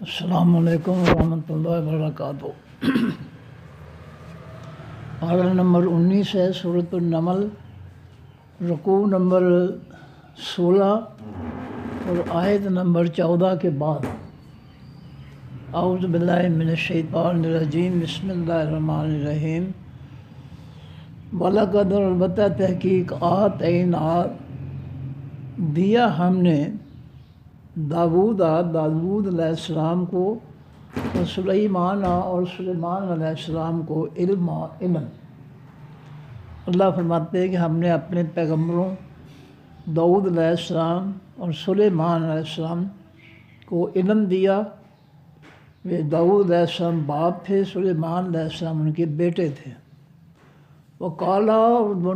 السلام علیکم ورحمۃ اللہ وبرکاتہ۔ پارہ نمبر 19 ہے سورۃ النمل، رکوع نمبر 16 اور آیت نمبر 14 کے بعد۔ اعوذ باللہ من الشیطان الرجیم، بسم اللہ الرحمن الرحیم۔ وَلَقَدْ البتہ تحقیق آتَيْنَا دیا ہم نے داود علیہ السلام کو، اور سلیمان علیہ السلام کو علم۔ اللہ فرماتے ہیں کہ ہم نے اپنے پیغمبروں داود علیہ السلام اور سلیمان علیہ السلام کو علم دیا۔ وہ داود علیہ السلام باپ تھے، سلیمان علیہ السلام ان کے بیٹے تھے۔ وقالا،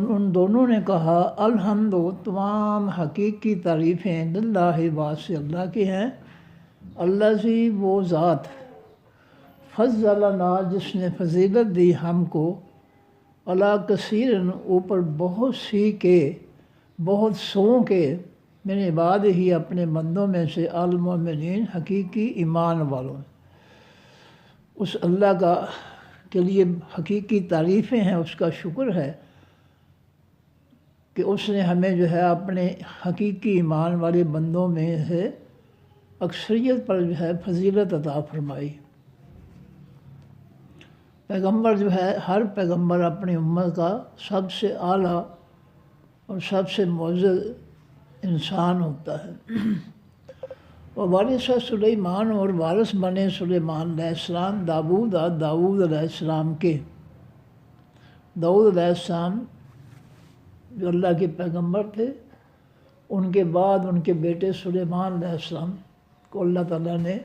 ان دونوں نے کہا، الحمد، تمام حقیقی تعریفیں، للہ، واسع اللہ کی ہیں، الذی، وہ ذات، فضلنا، جس نے فضیلت دی ہم کو، علی کثیر، اوپر بہت سی کے، بہت سوں کے، من عباد ہی، اپنے بندوں میں سے، المؤمنین، حقیقی ایمان والوں۔ اس اللہ کا کے لیے حقیقی تعریفیں ہیں، اس کا شکر ہے کہ اس نے ہمیں جو ہے اپنے حقیقی ایمان والے بندوں میں سے اکثریت پر جو ہے فضیلت عطا فرمائی۔ پیغمبر جو ہے، ہر پیغمبر اپنی امت کا سب سے اعلیٰ اور سب سے معزز انسان ہوتا ہے۔ وارث سلیمان، اور وارث بنے سلیمان علیہ السلام، داود علیہ السلام کے۔ داود علیہ السلام جو اللہ کے پیغمبر تھے، ان کے بعد ان کے بیٹے سلیمان علیہ السلام کو اللہ تعالیٰ نے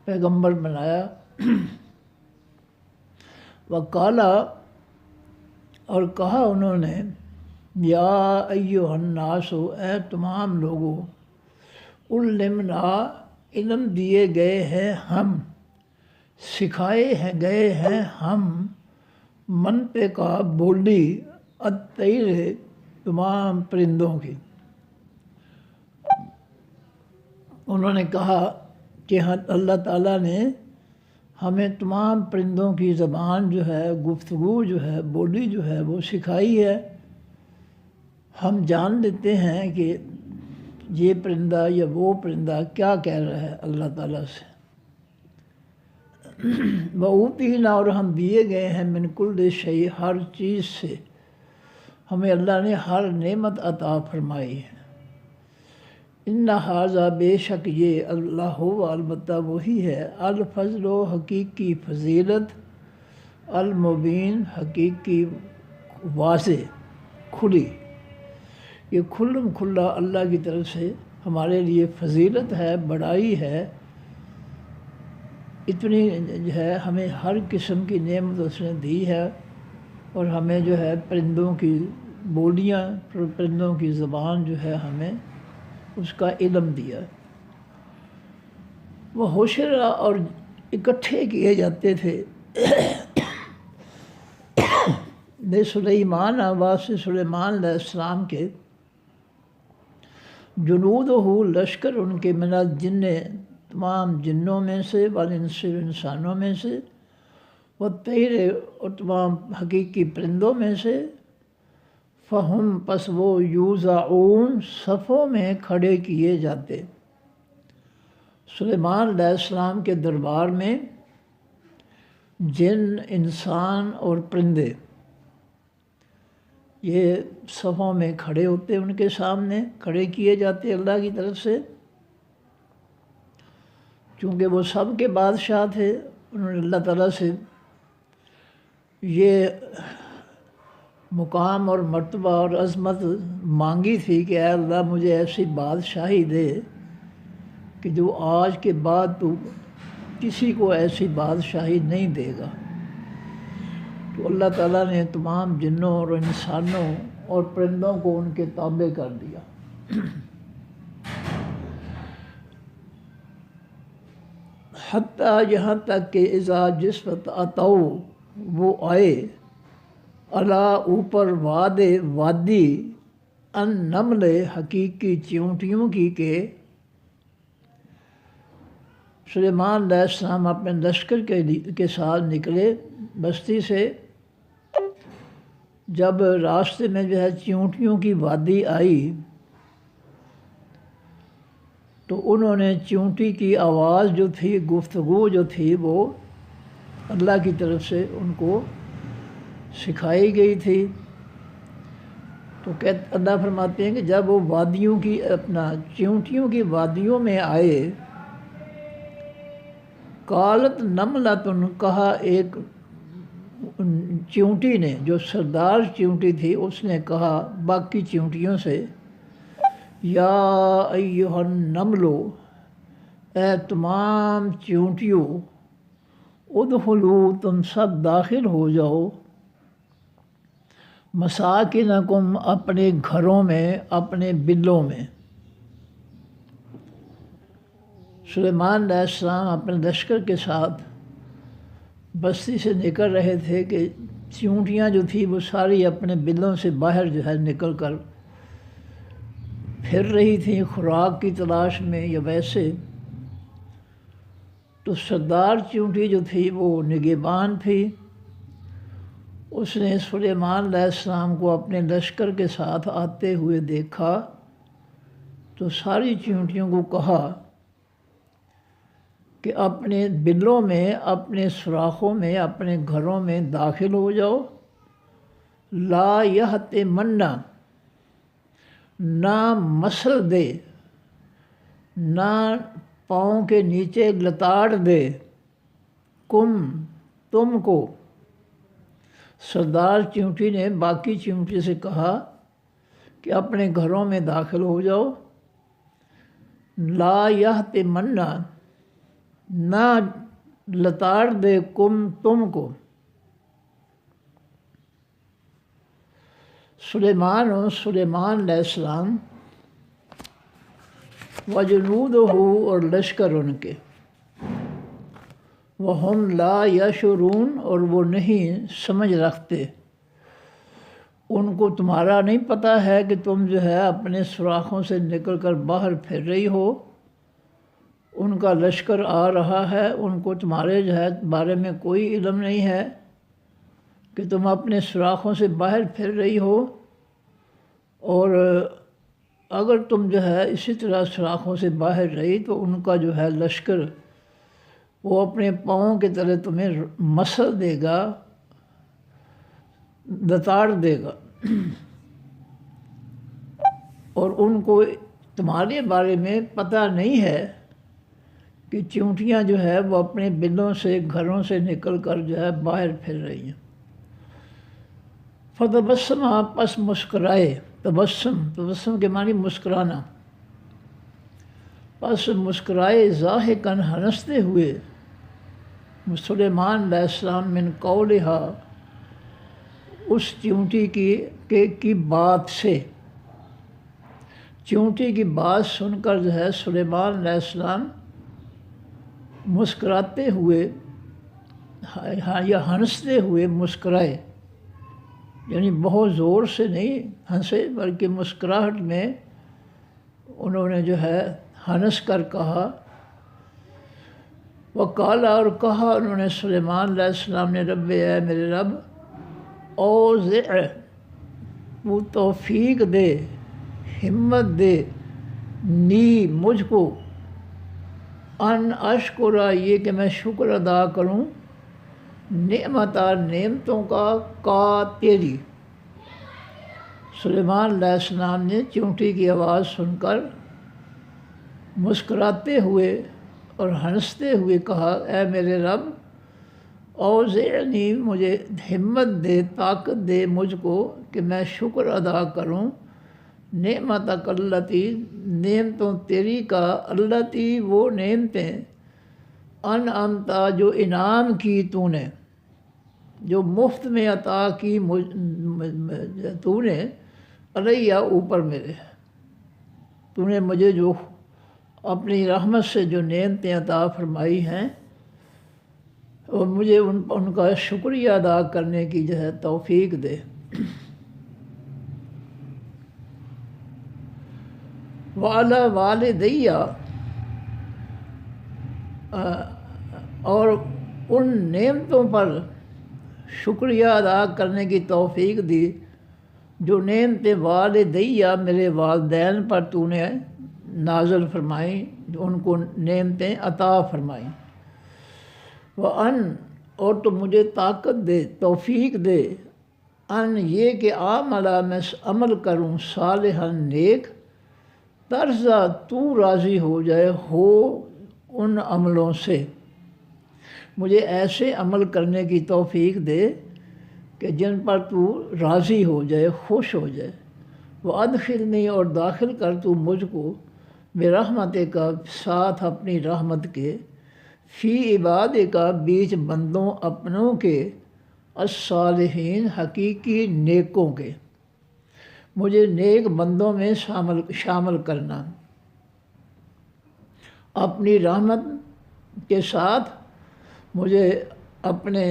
پیغمبر بنایا۔ وقالا، اور کہا انہوں نے، یا ایھا الناس، اے تمام لوگوں، علمنا، علم دیے گئے ہیں ہم، سکھائے ہیں گئے ہیں ہم، منطق بولی، الطیر، تمام پرندوں کی۔ انہوں نے کہا کہ اللہ تعالیٰ نے ہمیں تمام پرندوں کی زبان جو ہے، گفتگو جو ہے، بولی جو ہے، وہ سکھائی ہے۔ ہم جان لیتے ہیں کہ یہ پرندہ یا وہ پرندہ کیا کہہ رہا ہے اللہ تعالیٰ سے۔ وَأُوتِینَا، اور ہم دیے گئے ہیں، من کل شیء، ہر چیز سے، ہمیں اللہ نے ہر نعمت عطا فرمائی ہے۔ ان ھذا، بے شک یہ، اللہ ہو، البتہ وہی ہے، الفضل، حقیقی فضیلت، المبین، حقیقی واضح، کھلی۔ یہ کھلم کھلا اللہ کی طرف سے ہمارے لیے فضیلت ہے، بڑائی ہے۔ اتنی جو ہے ہمیں ہر قسم کی نعمت اس نے دی ہے، اور ہمیں جو ہے پرندوں کی بولیاں، پرندوں کی زبان جو ہے ہمیں اس کا علم دیا۔ وہ حشرا، اور اکٹھے کیے جاتے تھے، بے سلیمان، واسطے سلیمان علیہ السلام کے، جنودہ، لشکر ان کے، من الجن، تمام جنوں میں سے، والانس، انسانوں میں سے، والطیر، اور تمام حقیقی پرندوں میں سے، فہم، پس وہ، یوزعون، صفوں میں کھڑے کیے جاتے۔ سلیمان علیہ السلام کے دربار میں جن، انسان اور پرندے یہ صفوں میں کھڑے ہوتے، ان کے سامنے کھڑے کیے جاتے اللہ کی طرف سے، چونکہ وہ سب کے بادشاہ تھے۔ انہوں نے اللہ تعالیٰ سے یہ مقام اور مرتبہ اور عظمت مانگی تھی کہ اے اللہ، مجھے ایسی بادشاہی دے کہ جو آج کے بعد تو کسی کو ایسی بادشاہی نہیں دے گا۔ تو اللہ تعالیٰ نے تمام جنوں اور انسانوں اور پرندوں کو ان کے تابع کر دیا۔ حتیٰ، یہاں تک کہ، اذا، جس وقت، اتوا، وہ آئے، علی، اوپر، وادی، النمل، حقیقی چیونٹیوں کی، کے، سلیمان علیہ السلام اپنے لشکر کے ساتھ نکلے بستی سے۔ جب راستے میں جو ہے چیونٹیوں کی وادی آئی تو انہوں نے چیونٹی کی آواز جو تھی، گفتگو جو تھی، وہ اللہ کی طرف سے ان کو سکھائی گئی تھی۔ تو اللہ فرماتے ہیں کہ جب وہ وادیوں کی چیونٹیوں کی وادیوں میں آئے، قالت نملۃ، کہا ایک چیونٹی نے، جو سردار چیونٹی تھی، اس نے کہا باقی چیونٹیوں سے، یا ایھا النمل، اے تمام چیونٹیوں، ادخلوا، تم سب داخل ہو جاؤ، مساکنکم، اپنے گھروں میں، اپنے بلوں میں۔ سلیمان علیہ السلام اپنے لشکر کے ساتھ بستی سے نکل رہے تھے کہ چیونٹیاں جو تھیں وہ ساری اپنے بلوں سے باہر جو ہے نکل کر پھر رہی تھیں خوراک کی تلاش میں یا ویسے۔ تو سردار چیونٹی جو تھی وہ نگہبان تھی، اس نے سلیمان علیہ السلام کو اپنے لشکر کے ساتھ آتے ہوئے دیکھا تو ساری چیونٹیوں کو کہا کہ اپنے بلوں میں، اپنے سوراخوں میں، اپنے گھروں میں داخل ہو جاؤ، لا یحطمن، نہ مسل دے، نہ پاؤں کے نیچے لتاڑ دے، تم کو۔ سردار چیونٹی نے باقی چیونٹی سے کہا کہ اپنے گھروں میں داخل ہو جاؤ، لا یحطمن، نہ لتاڑ دے، تم کو۔ سلیمان علیہ السلام وجنودہ، اور لشکر ان کے، وہم لا یشعرون، اور وہ نہیں سمجھ رکھتے، ان کو تمہارا نہیں پتہ ہے کہ تم جو ہے اپنے سوراخوں سے نکل کر باہر پھر رہی ہو، ان کا لشکر آ رہا ہے، ان کو تمہارے جو ہے بارے میں کوئی علم نہیں ہے کہ تم اپنے سوراخوں سے باہر پھر رہی ہو، اور اگر تم جو ہے اسی طرح سوراخوں سے باہر رہی تو ان کا جو ہے لشکر وہ اپنے پاؤں کے تلے تمہیں مسل دے گا، لتاڑ دے گا، اور ان کو تمہارے بارے میں پتہ نہیں ہے کہ چیونٹیاں جو ہے وہ اپنے بلوں سے، گھروں سے نکل کر جو ہے باہر پھر رہی ہیں۔ فتبسم، پس مسکرائے، تبسم کے معنی مسکرانا، پس مسکرائے، ضاحکاً، ہنستے ہوئے، سلیمان علیہ السلام، من قولہا، اس چیونٹی کی بات سے۔ چیونٹی کی بات سن کر جو ہے سلیمان علیہ السلام مسکراتے ہوئے یا ہنستے ہوئے مسکرائے، یعنی بہت زور سے نہیں ہنسے بلکہ مسکراہٹ میں انہوں نے جو ہے ہنس کر کہا، وقالا، اور کہا انہوں نے سلیمان علیہ السلام نے، رب، اے میرے رب، اوزع، وہ توفیق دے، ہمت دے، نی، مجھ کو، ان اشکرا، یہ کہ میں شکر ادا کروں، نعمتا، نعمتوں کا تیری۔ سلیمان علیہ السلام نے چیونٹی کی آواز سن کر مسکراتے ہوئے اور ہنستے ہوئے کہا، اے میرے رب، اوزعنی، مجھے ہمت دے، طاقت دے مجھ کو کہ میں شکر ادا کروں، نعمتک التی، نعمتوں تیری کا، التی، وہ نعمتیں، انعمتا، جو انعام کی تو نے، جو مفت میں عطا کی تو نے، علیہ، اوپر میرے، تو نے مجھے جو اپنی رحمت سے جو نعمتیں عطا فرمائی ہیں، اور مجھے ان کا شکریہ ادا کرنے کی جو ہے توفیق دے۔ وعلی والدیہ، اور ان نعمتوں پر شکریہ ادا کرنے کی توفیق دی جو نعمتیں والدیہ میرے والدین پر تو نے نازل فرمائیں، جو ان کو نعمتیں عطا فرمائیں۔ وَأَن اور تو مجھے طاقت دے، توفیق دے، ان یہ کہ عاملہ میں عمل کروں صالحاً نیک، ترضیٰ تو راضی ہو جائے ہو ان عملوں سے، مجھے ایسے عمل کرنے کی توفیق دے کہ جن پر تو راضی ہو جائے، خوش ہو جائے۔ وَأَدْخِلْنِی اور داخل کر تو مجھ کو برحمتِ کا ساتھ اپنی رحمت کے، فی عبادِ کا بیچ بندوں اپنوں کے، الصالحین حقیقی نیکوں کے، مجھے نیک بندوں میں شامل کرنا، اپنی رحمت کے ساتھ مجھے اپنے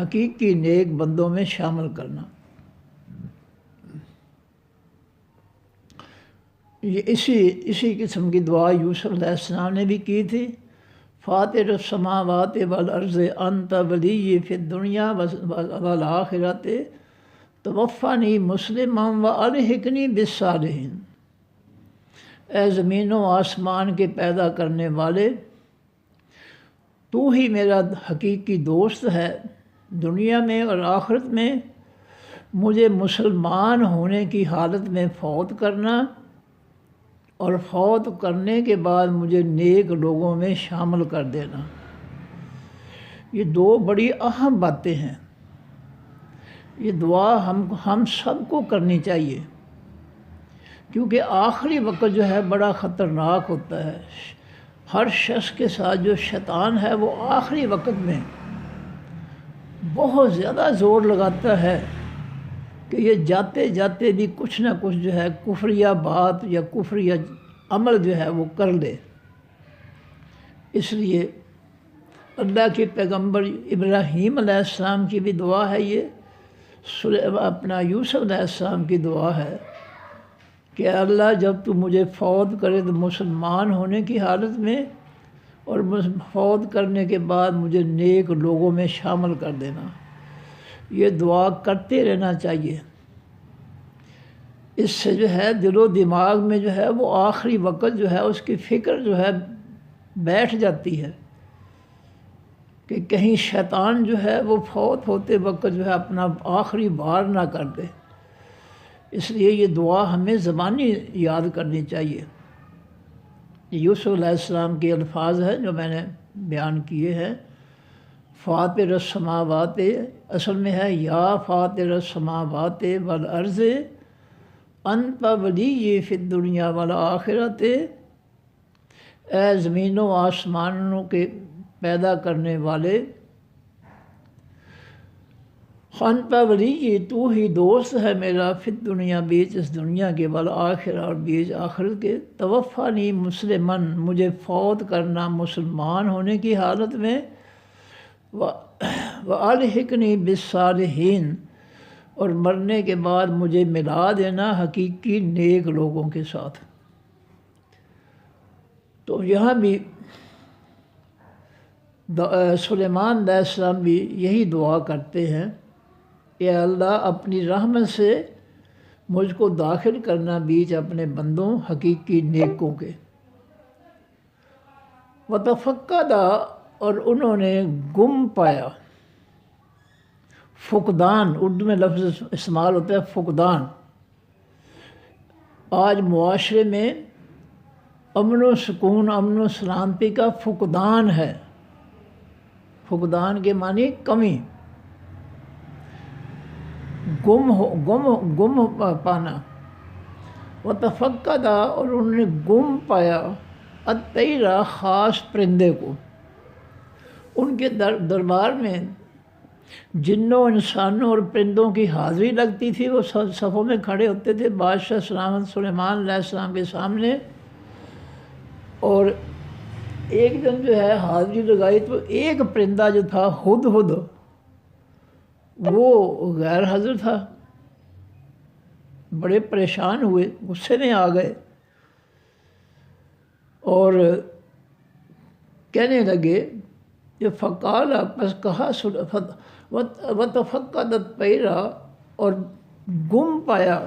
حقیقی نیک بندوں میں شامل کرنا۔ یہ اسی قسم کی دعا یوسف علیہ السلام نے بھی کی تھی۔ فاطر السماوات والارض انت ولی فی الدنیا والآخرۃ توفنی مسلما والحقنی بالصالحین۔ اے زمین و آسمان کے پیدا کرنے والے، تو ہی میرا حقیقی دوست ہے، دنیا میں اور آخرت میں مجھے مسلمان ہونے کی حالت میں فوت کرنا، اور فوت کرنے کے بعد مجھے نیک لوگوں میں شامل کر دینا۔ یہ دو بڑی اہم باتیں ہیں، یہ دعا ہم سب کو کرنی چاہیے، کیونکہ آخری وقت جو ہے بڑا خطرناک ہوتا ہے۔ ہر شخص کے ساتھ جو شیطان ہے وہ آخری وقت میں بہت زیادہ زور لگاتا ہے کہ یہ جاتے جاتے بھی کچھ نہ کچھ جو ہے کفریہ بات یا کفریہ عمل جو ہے وہ کر لے۔ اس لیے اللہ کے پیغمبر ابراہیم علیہ السلام کی بھی دعا ہے، یہ اپنا یوسف علیہ السلام کی دعا ہے کہ اللہ جب تو مجھے فوت کرے تو مسلمان ہونے کی حالت میں، اور فوت کرنے کے بعد مجھے نیک لوگوں میں شامل کر دینا۔ یہ دعا کرتے رہنا چاہیے، اس سے جو ہے دل و دماغ میں جو ہے وہ آخری وقت جو ہے اس کی فکر جو ہے بیٹھ جاتی ہے کہ کہیں شیطان جو ہے وہ فوت ہوتے وقت جو ہے اپنا آخری وار نہ کر دے۔ اس لیے یہ دعا ہمیں زبانی یاد کرنی چاہیے۔ یوسف علیہ السلام کے الفاظ ہیں جو میں نے بیان کیے ہیں۔ فاطر السماوات اصل میں ہے یا فاطر السماوات والارض انت ولی فی الدنیا والآخرۃ، اے زمین و آسمانوں کے پیدا کرنے والے، انت ولی تو ہی دوست ہے میرا، فی الدنیا بیچ اس دنیا کے، والآخرہ اور بیچ آخرت کے، توفانی مسلمن مجھے فوت کرنا مسلمان ہونے کی حالت میں، وَأَلْحِقْنِی بِالصَّالِحِینَ اور مرنے کے بعد مجھے ملا دینا حقیقی نیک لوگوں کے ساتھ۔ تو یہاں بھی سلیمان علیہ السلام بھی یہی دعا کرتے ہیں، اے اللہ اپنی رحمت سے مجھ کو داخل کرنا بیچ اپنے بندوں حقیقی نیکوں کے۔ وَتَفَقَّدَ اور انہوں نے گم پایا، فقدان اردو میں لفظ استعمال ہوتا ہے فقدان۔ آج معاشرے میں امن و سکون، امن و سلامتی کا فقدان ہے۔ فقدان کے معنی کمی، گم پانا۔ وَتَفَقَّدَ اور انہوں نے گم پایا الطَّیرَ خاص پرندے کو۔ ان کے دربار میں جنوں، انسانوں اور پرندوں کی حاضری لگتی تھی، وہ صفوں میں کھڑے ہوتے تھے بادشاہ سلیمان علیہ السلام کے سامنے، اور ایک دن جو ہے حاضری لگائی تو ایک پرندہ جو تھا ہدہد، وہ غیر حاضر تھا۔ بڑے پریشان ہوئے، غصے میں آ گئے، اور کہنے لگے کہ فقال، پس کہا وتفقدت پیرا، اور گم پایا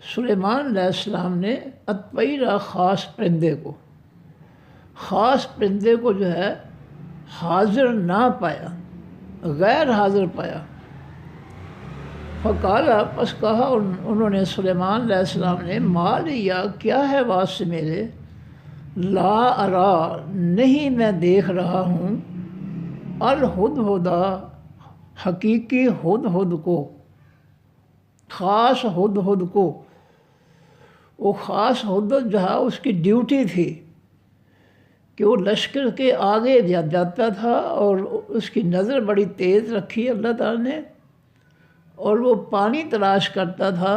سلیمان علیہ السلام نے اتپیرا خاص پرندے کو، خاص پرندے کو جو ہے حاضر نہ پایا، غیر حاضر پایا۔ فقالا، پس کہا انہوں نے سلیمان علیہ السلام نے، مالیا، کیا ہے واسطے میرے، لا ارا، نہیں میں دیکھ رہا ہوں، الہدہدا، حقیقی ہدہد کو، خاص ہدہد کو۔ وہ خاص ہدہد جو ہے اس کی ڈیوٹی تھی کہ وہ لشکر کے آگے جاتا تھا، اور اس کی نظر بڑی تیز رکھی اللہ تعالیٰ نے، اور وہ پانی تلاش کرتا تھا،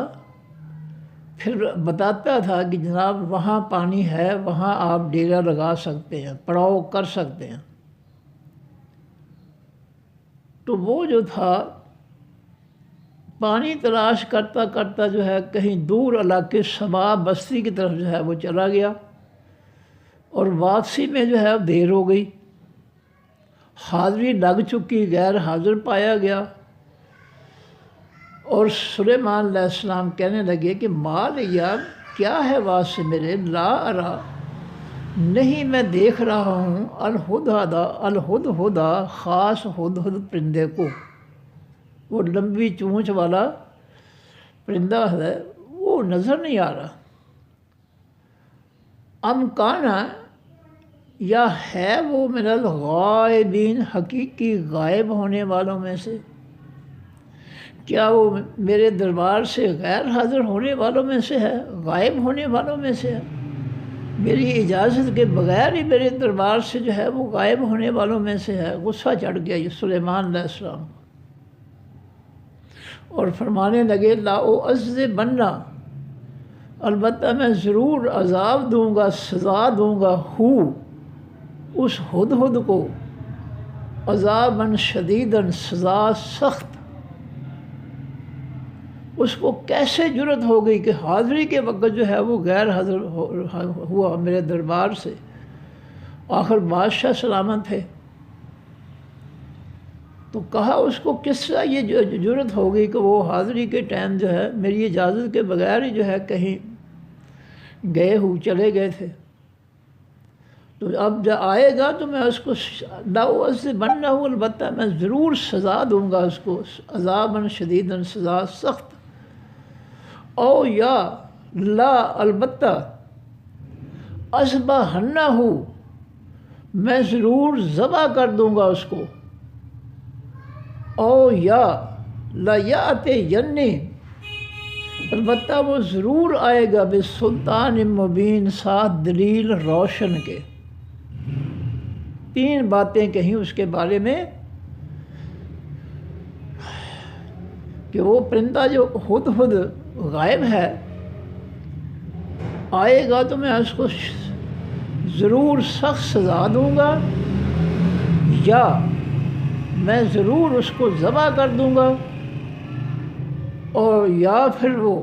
پھر بتاتا تھا کہ جناب وہاں پانی ہے، وہاں آپ ڈیرا لگا سکتے ہیں، پڑاؤ کر سکتے ہیں۔ تو وہ جو تھا پانی تلاش کرتا کرتا جو ہے کہیں دور علاقے سبا بستی کی طرف جو ہے وہ چلا گیا، اور واپسی میں جو ہے دیر ہو گئی، حاضری لگ چکی، غیر حاضر پایا گیا۔ اور سلیمان علیہ السلام کہنے لگے کہ مالیا، کیا ہے واسطے میرے، لا ارا، نہیں میں دیکھ رہا ہوں، الہدہدا، خاص ہدہد پرندے کو، وہ لمبی چونچ والا پرندہ ہے، وہ نظر نہیں آ رہا۔ امکانہ، یا ہے وہ من الغائبین، حقیقی غائب ہونے والوں میں سے، کیا وہ میرے دربار سے غیر حاضر ہونے والوں میں سے ہے، غائب ہونے والوں میں سے ہے، میری اجازت کے بغیر ہی میرے دربار سے جو ہے وہ غائب ہونے والوں میں سے ہے۔ غصہ چڑھ گیا یہ سلیمان علیہ السلام کو، اور فرمانے لگے، لا اعذبنہ، البتہ میں ضرور عذاب دوں گا، سزا دوں گا، اس ہدہد کو، عذاباً شدیداً، سزا سخت۔ اس کو کیسے جرت ہو گئی کہ حاضری کے وقت جو ہے وہ غیر حاضر ہوا میرے دربار سے، آخر بادشاہ سلامت ہے۔ تو کہا اس کو کس طرح یہ جرت ہو گئی کہ وہ حاضری کے ٹائم جو ہے میری اجازت کے بغیر ہی جو ہے کہیں گئے چلے گئے تھے۔ تو اب جب آئے گا تو میں اس کو لأعذبنہ، البتہ میں ضرور سزا دوں گا اس کو، عذاباً شدیداً، سزا سخت۔ او یا لا، البتہ اذبحنہ، میں ضرور ذبح کر دوں گا اس کو۔ او یا لیأتینی، البتہ وہ ضرور آئے گا بسلطان مبین، ساتھ دلیل روشن کے۔ تین باتیں کہیں اس کے بارے میں کہ وہ پرندہ جو ہدہد غائب ہے، آئے گا تو میں اس کو ضرور سخت سزا دوں گا، یا میں ضرور اس کو ذبح کر دوں گا، اور یا پھر وہ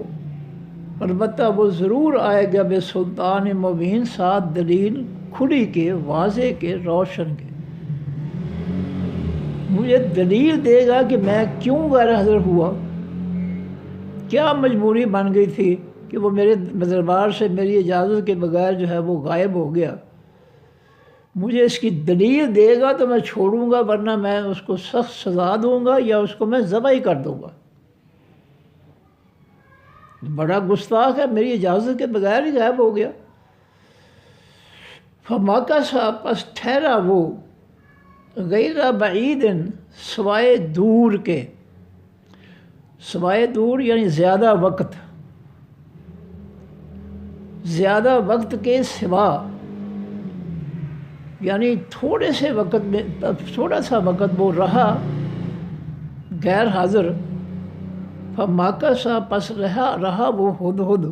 البتہ وہ ضرور آئے گا بسلطان مبین، ساتھ دلیل کھلی کے، واضح کے، روشن کے۔ مجھے دلیل دے گا کہ میں کیوں غیر حاضر ہوا، کیا مجبوری بن گئی تھی کہ وہ میرے دربار سے میری اجازت کے بغیر جو ہے وہ غائب ہو گیا۔ مجھے اس کی دلیل دے گا تو میں چھوڑوں گا، ورنہ میں اس کو سخت سزا دوں گا، یا اس کو میں ذبح ہی کر دوں گا۔ بڑا گستاخ ہے، میری اجازت کے بغیر ہی غائب ہو گیا۔ فمکث، پس ٹھہرا وہ، غیر بعید، سوائے دور کے، سوائے دور یعنی زیادہ وقت، زیادہ وقت کے سوا، یعنی تھوڑے سے وقت میں، تھوڑا سا وقت وہ رہا غیر حاضر۔ فمکث، پس رہا وہ ہدہد،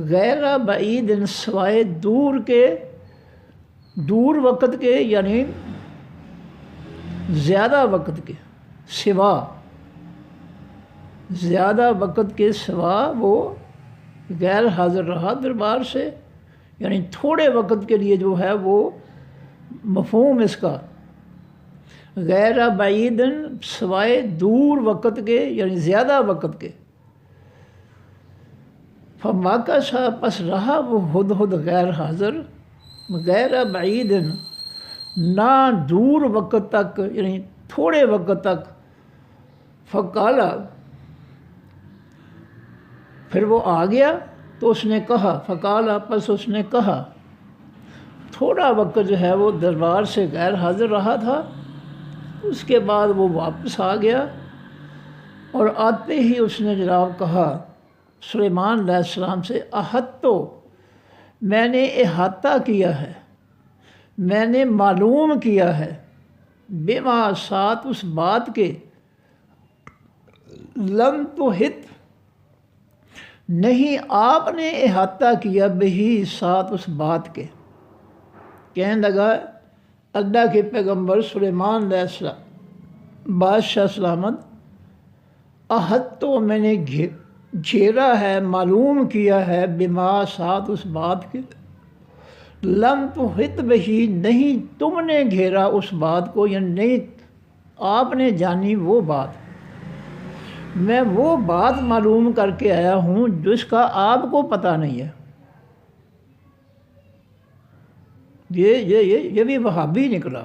غیر بعید، سوائے دور کے، دور وقت کے یعنی زیادہ وقت کے سوا، زیادہ وقت کے سوا وہ غیر حاضر رہا دربار سے، یعنی تھوڑے وقت کے لیے جو ہے وہ مفہوم اس کا غیر بعیدن سوائے دور وقت کے یعنی زیادہ وقت کے، فواقع سا پس رہا وہ ہدہد غیر حاضر غیر بعیدن نہ دور وقت تک یعنی تھوڑے وقت تک، فقالا پھر وہ آ گیا تو اس نے کہا، فقالا پس اس نے کہا، تھوڑا وقت جو ہے وہ دربار سے غیر حاضر رہا تھا، اس کے بعد وہ واپس آ گیا، اور آتے ہی اس نے جناب کہا سلیمان علیہ السلام سے، احطو میں نے احاطہ کیا ہے، میں نے معلوم کیا ہے، بما ساتھ اس بات کے، لم تحط نہیں آپ نے احاطہ کیا بہی ساتھ اس بات کے۔ کہنے لگا اللہ کے پیغمبر سلیمان علیہ السلام بادشاہ سلامت، احطو میں نے گھیرا ہے، معلوم کیا ہے، بما ساتھ اس بات کے، لم تحط بہی نہیں تم نے گھیرا اس بات کو، یعنی نہیں آپ نے جانی وہ بات، میں وہ بات معلوم کر کے آیا ہوں جس کا آپ کو پتہ نہیں ہے۔ یہ بھی وہابی نکلا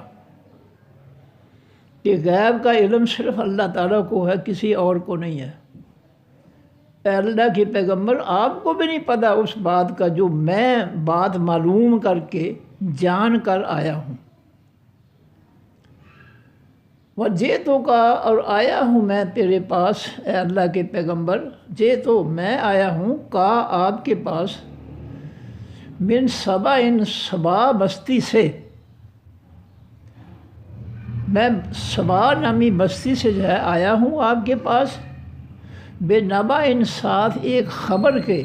کہ غیب کا علم صرف اللہ تعالیٰ کو ہے، کسی اور کو نہیں ہے۔ اے اللہ کے پیغمبر آپ کو بھی نہیں پتہ اس بات کا جو میں بات معلوم کر کے جان کر آیا ہوں۔ وجئتو کا اور آیا ہوں میں تیرے پاس اے اللہ کے پیغمبر، جئتو میں آیا ہوں کا آپ کے پاس، من سبا سبا بستی سے، میں سبا نامی بستی سے جو ہے آیا ہوں آپ کے پاس، بے نبا ساتھ ایک خبر کے،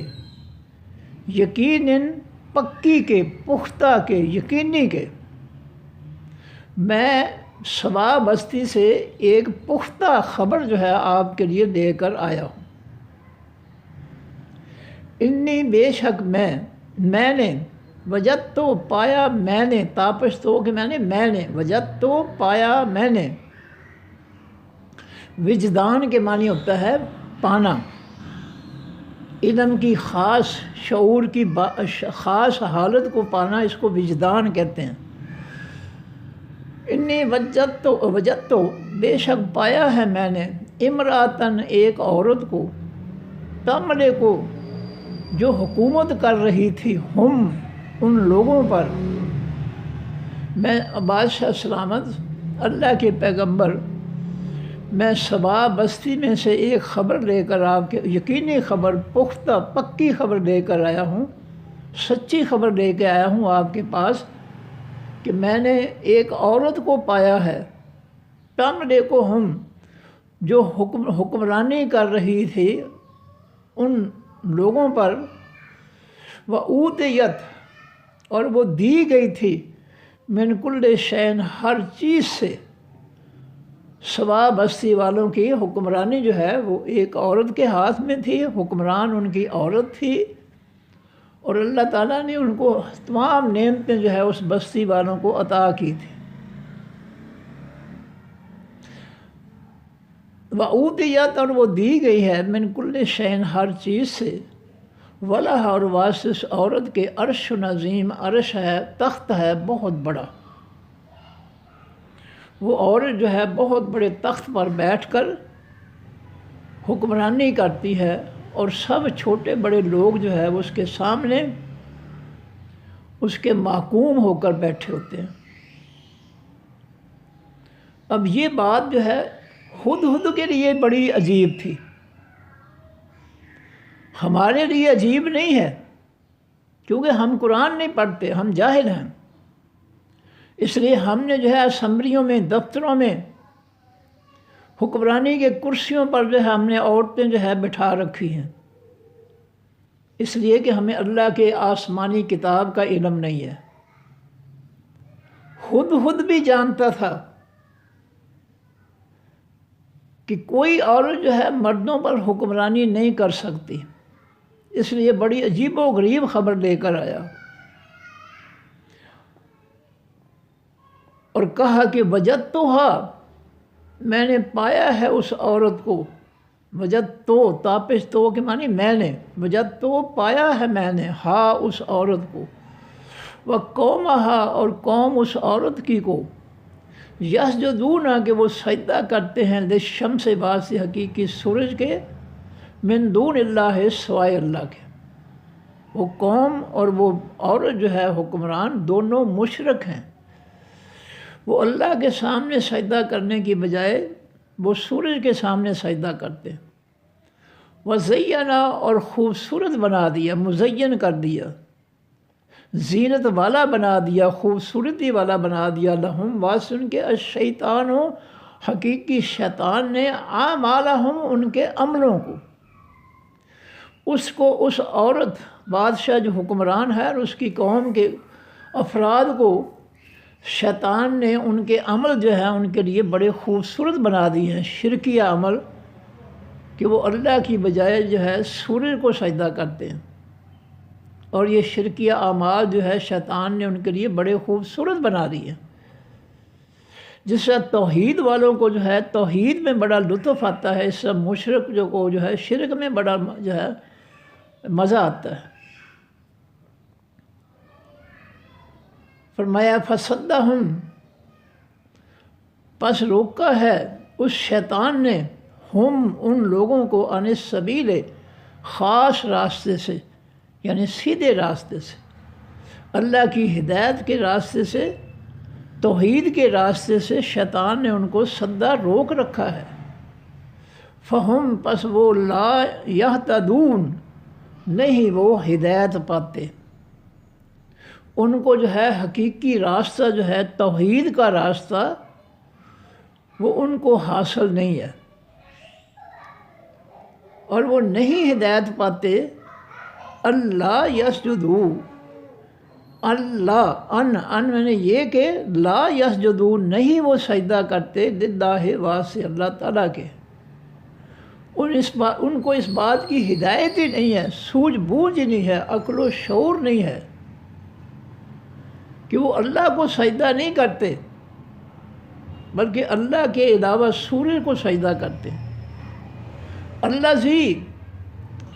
یقیناً پکی کے، پختہ کے، یقینی کے، میں سبا بستی سے ایک پختہ خبر جو ہے آپ کے لیے لے کر آیا ہوں۔ انی بے شک میں نے وجد تو پایا، میں نے تاپش تو کہ میں نے وجد تو پایا، میں نے وجدان کے معنی ہوتا ہے پانا، علم کی خاص شعور کی خاص حالت کو پانا، اس کو وجدان کہتے ہیں۔ انی وجد تو بے شک پایا ہے میں نے، امراتن ایک عورت کو، تملے کو جو حکومت کر رہی تھی، ہم ان لوگوں پر، میں بادشاہ سلامت اللہ کے پیغمبر میں سبا بستی میں سے ایک خبر لے کر آپ کے، یقینی خبر، پختہ پکی خبر لے کر آیا ہوں، سچی خبر لے کے آیا ہوں آپ کے پاس کہ میں نے ایک عورت کو پایا ہے، تملے کو ہم جو حکمرانی کر رہی تھی ان لوگوں پر، وَأُوتِيَتْ اور وہ دی گئی تھی، من کل شین ہر چیز سے، سبا بستی والوں کی حکمرانی جو ہے وہ ایک عورت کے ہاتھ میں تھی، حکمران ان کی عورت تھی، اور اللہ تعالیٰ نے ان کو تمام نعمتیں جو ہے اس بستی والوں کو عطا کی تھی۔ وَأُوتِيَتْ اور وہ دی گئی ہے، من کل شین ہر چیز سے، وَلَهَا اور واسطے اس عورت کے عرش نظیم، عرش ہے، تخت ہے بہت بڑا، وہ عورت جو ہے بہت بڑے تخت پر بیٹھ کر حکمرانی کرتی ہے، اور سب چھوٹے بڑے لوگ جو ہے وہ اس کے سامنے اس کے محکوم ہو کر بیٹھے ہوتے ہیں۔ اب یہ بات جو ہے ہدہد کے لیے بڑی عجیب تھی، ہمارے لیے عجیب نہیں ہے، کیونکہ ہم قرآن نہیں پڑھتے، ہم جاہل ہیں، اس لیے ہم نے جو ہے اسمبلیوں میں، دفتروں میں، حکمرانی کے کرسیوں پر جو ہے ہم نے عورتیں جو ہے بٹھا رکھی ہیں، اس لیے کہ ہمیں اللہ کے آسمانی کتاب کا علم نہیں ہے۔ ہدہد بھی جانتا تھا کہ کوئی عورت جو ہے مردوں پر حکمرانی نہیں کر سکتی، اس لیے بڑی عجیب و غریب خبر لے کر آیا۔ اور کہا کہ وجدتھا، میں نے پایا ہے اس عورت کو، وجدتو تاپش تو کے معنی میں نے، وجدتو پایا ہے میں نے، ہاں اس عورت کو، وقومہا اور قوم اس عورت کی کو، یسجدون کہ وہ سجدہ کرتے ہیں للشمس باعث حقیقی سورج کے، من دون اللہ سوائے اللہ کے۔ وہ قوم اور وہ عورت جو ہے حکمران دونوں مشرک ہیں، وہ اللہ کے سامنے سجدہ کرنے کی بجائے وہ سورج کے سامنے سجدہ کرتے ہیں۔ وزینہ اور خوبصورت بنا دیا، مزین کر دیا، زینت والا بنا دیا، خوبصورتی والا بنا دیا، لہم واسن کے الشیطان ہو، حقیقی شیطان نے، اعمالہم ان کے عملوں کو، اس کو، اس عورت بادشاہ جو حکمران ہے اور اس کی قوم کے افراد کو شیطان نے ان کے عمل جو ہے ان کے لیے بڑے خوبصورت بنا دیے ہیں، شرکیہ عمل، کہ وہ اللہ کی بجائے جو ہے سورج کو سجدہ کرتے ہیں، اور یہ شرکیہ اعمال جو ہے شیطان نے ان کے لیے بڑے خوبصورت بنا دیے، جس سے توحید والوں کو جو ہے توحید میں بڑا لطف آتا ہے، اس سے مشرک جو کو جو ہے شرک میں بڑا جو ہے مزہ آتا ہے۔ فرمایا فصدہم، پس روکا ہے اس شیطان نے، ہم ان لوگوں کو، عن السبیل خاص راستے سے، یعنی سیدھے راستے سے، اللہ کی ہدایت کے راستے سے، توحید کے راستے سے شیطان نے ان کو سدا روک رکھا ہے۔ فہم، پس وہ، لا یہتدون، نہیں وہ ہدایت پاتے، ان کو جو ہے حقیقی راستہ جو ہے توحید کا راستہ وہ ان کو حاصل نہیں ہے، اور وہ نہیں ہدایت پاتے۔ اللہ یسجدو، اللہ ان میں نے یہ کہ لا یسجدو، نہیں وہ سجدہ کرتے، للہ واسطے اللہ تعالیٰ کے، ان کو اس بات کی ہدایت ہی نہیں ہے، سوجھ بوجھ ہی نہیں ہے، عقل و شعور نہیں ہے کہ وہ اللہ کو سجدہ نہیں کرتے، بلکہ اللہ کے علاوہ سورج کو سجدہ کرتے ہیں۔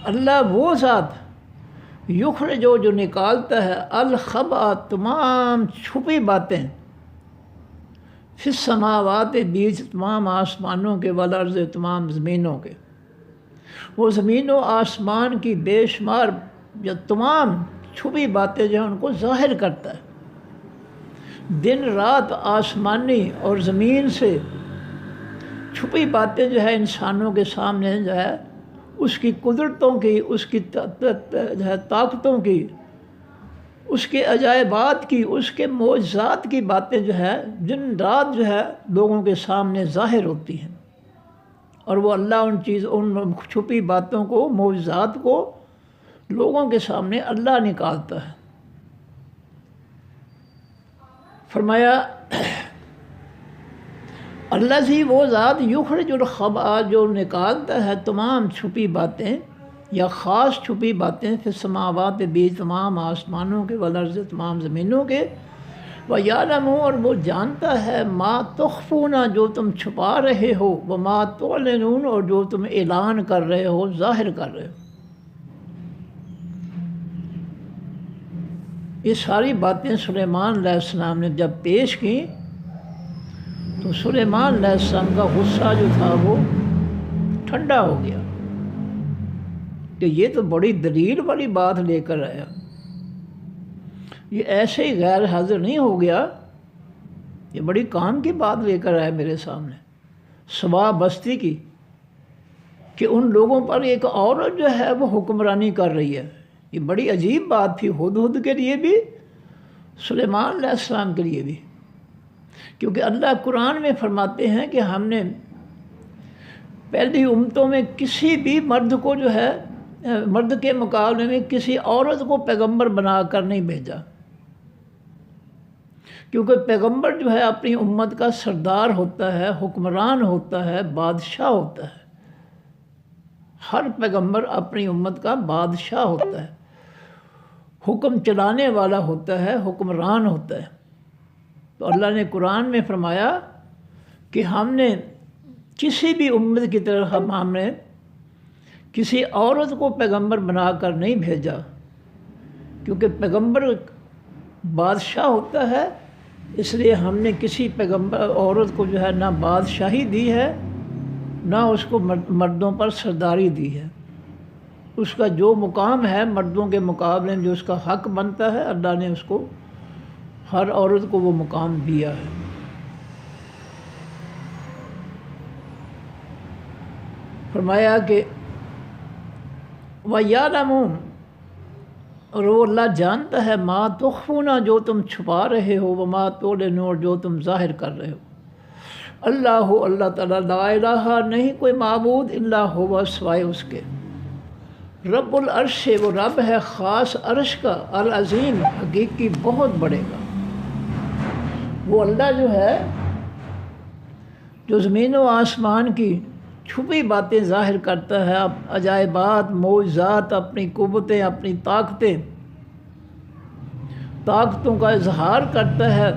اللہ وہ ذات، یخرج جو نکالتا ہے، الخبا تمام چھپی باتیں، فی السماوات بیچ تمام آسمانوں کے، والارض تمام زمینوں کے، وہ زمین و آسمان کی بے شمار یا تمام چھپی باتیں جو ہیں ان کو ظاہر کرتا ہے۔ دن رات آسمانی اور زمین سے چھپی باتیں جو ہے انسانوں کے سامنے جو ہے اس کی قدرتوں کی، اس کی جو ہے طاقتوں کی، اس کے عجائبات کی، اس کے معجزات کی باتیں جو ہے دن رات جو ہے لوگوں کے سامنے ظاہر ہوتی ہیں، اور وہ اللہ ان چھپی باتوں کو، معجزات کو لوگوں کے سامنے اللہ نکالتا ہے۔ فرمایا اللہ وہ ذات، یخرج الخبا جو نکالتا ہے تمام چھپی باتیں یا خاص چھپی باتیں، فی السماوات بیچ تمام آسمانوں کے، والارض تمام زمینوں کے، وَيَعْلَمُ اور وہ جانتا ہے، ما تخفون جو تم چھپا رہے ہو، وما تعلنون اور جو تم اعلان کر رہے ہو، ظاہر کر رہے ہو۔ یہ ساری باتیں سلیمان علیہ السلام نے جب پیش کی تو سلیمان علیہ السلام کا غصہ جو تھا وہ ٹھنڈا ہو گیا کہ یہ تو بڑی دلیل والی بات لے کر آیا، یہ ایسے ہی غیر حاضر نہیں ہو گیا، یہ بڑی کام کی بات لے کر آیا میرے سامنے، سوا بستی کی، کہ ان لوگوں پر ایک عورت جو ہے وہ حکمرانی کر رہی ہے۔ یہ بڑی عجیب بات تھی ہدہد کے لیے بھی، سلیمان علیہ السلام کے لیے بھی، کیونکہ اللہ قرآن میں فرماتے ہیں کہ ہم نے پہلی امتوں میں کسی بھی مرد کو جو ہے مرد کے مقابلے میں کسی عورت کو پیغمبر بنا کر نہیں بھیجا، کیونکہ پیغمبر جو ہے اپنی امت کا سردار ہوتا ہے، حکمران ہوتا ہے، بادشاہ ہوتا ہے۔ ہر پیغمبر اپنی امت کا بادشاہ ہوتا ہے، حکم چلانے والا ہوتا ہے، حکمران ہوتا ہے۔ تو اللہ نے قرآن میں فرمایا کہ ہم نے کسی بھی امت کی طرح ہم نے کسی عورت کو پیغمبر بنا کر نہیں بھیجا، کیونکہ پیغمبر بادشاہ ہوتا ہے، اس لیے ہم نے کسی پیغمبر عورت کو جو ہے نہ بادشاہی دی ہے نہ اس کو مردوں پر سرداری دی ہے۔ اس کا جو مقام ہے مردوں کے مقابلے میں جو اس کا حق بنتا ہے، اللہ نے اس کو ہر عورت کو وہ مقام دیا ہے۔ فرمایا کہ وَيَعْلَمُ، اور وہ اللہ جانتا ہے مَا تُخْفُونَ، جو تم چھپا رہے ہو، وَمَا تُعْلِنُونَ، جو تم ظاہر کر رہے ہو۔ اللہ تعالیٰ لا الہ، نہیں کوئی معبود الا ہوا، سوائے اس کے، رب العرش، وہ رب ہے خاص عرش کا، العظیم، حقیقی، بہت بڑے گا۔ وہ اللہ جو ہے جو زمین و آسمان کی چھپی باتیں ظاہر کرتا ہے، عجائبات، معجزات، اپنی قوتیں، اپنی طاقتوں کا اظہار کرتا ہے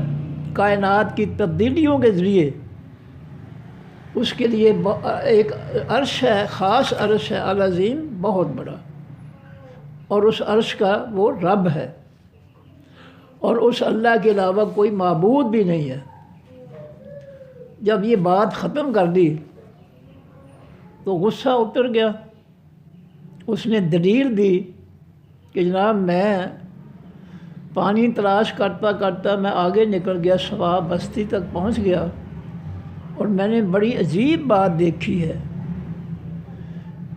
کائنات کی تبدیلیوں کے ذریعے۔ اس کے لیے ایک عرش ہے، خاص عرش ہے، العظیم، بہت بڑا، اور اس عرش کا وہ رب ہے، اور اس اللہ کے علاوہ کوئی معبود بھی نہیں ہے۔ جب یہ بات ختم کر دی تو غصہ اتر گیا۔ اس نے دلیل دی کہ جناب میں پانی تلاش کرتا کرتا میں آگے نکل گیا، سوا بستی تک پہنچ گیا، اور میں نے بڑی عجیب بات دیکھی ہے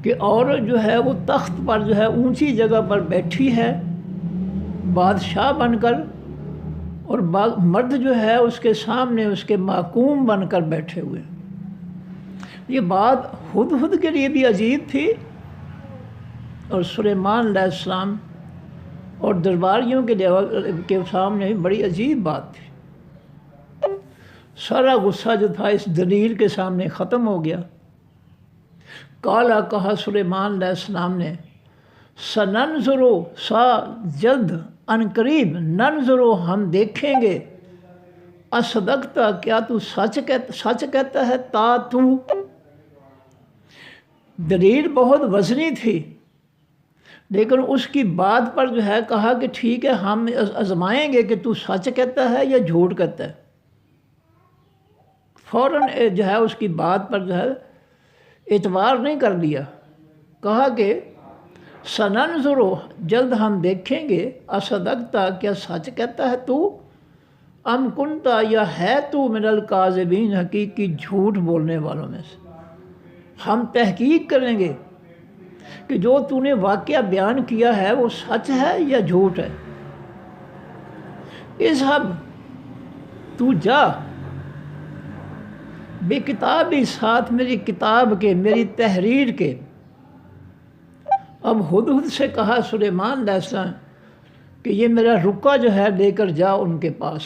کہ عورت جو ہے وہ تخت پر جو ہے اونچی جگہ پر بیٹھی ہے بادشاہ بن کر، اور مرد جو ہے اس کے سامنے اس کے محکوم بن کر بیٹھے ہوئے۔ یہ بات ہدہد کے لیے بھی عجیب تھی، اور سلیمان علیہ السلام اور درباریوں کے سامنے بھی بڑی عجیب بات تھی۔ سارا غصہ جو تھا اس دلیل کے سامنے ختم ہو گیا۔ کہا سلیمان علیہ السلام نے، سننظرو، جلد، ان قریب، ننظرو، ہم دیکھیں گے، اصدقتا، کیا تو سچ کہتا ہے، تو دلیل بہت وزنی تھی، لیکن اس کی بات پر جو ہے کہا کہ ٹھیک ہے، ہم آزمائیں گے کہ تو سچ کہتا ہے یا جھوٹ کہتا ہے۔ فوراً جو ہے اس کی بات پر جو ہے اعتبار نہیں کر لیا، کہا کہ سننظرو، جلد ہم دیکھیں گے، اصدقتا، کیا سچ کہتا ہے تو، ام کنتا، یا ہے تو من الکاذبین، حقیقی جھوٹ بولنے والوں میں سے۔ ہم تحقیق کریں گے کہ جو تو نے واقعہ بیان کیا ہے وہ سچ ہے یا جھوٹ ہے۔ اذهب، تو جا، بے کتابی، ساتھ میری کتاب کے، میری تحریر کے۔ اب ہدہد سے کہا سلیمان علیہ السلام کہ یہ میرا رکا جو ہے لے کر جا ان کے پاس۔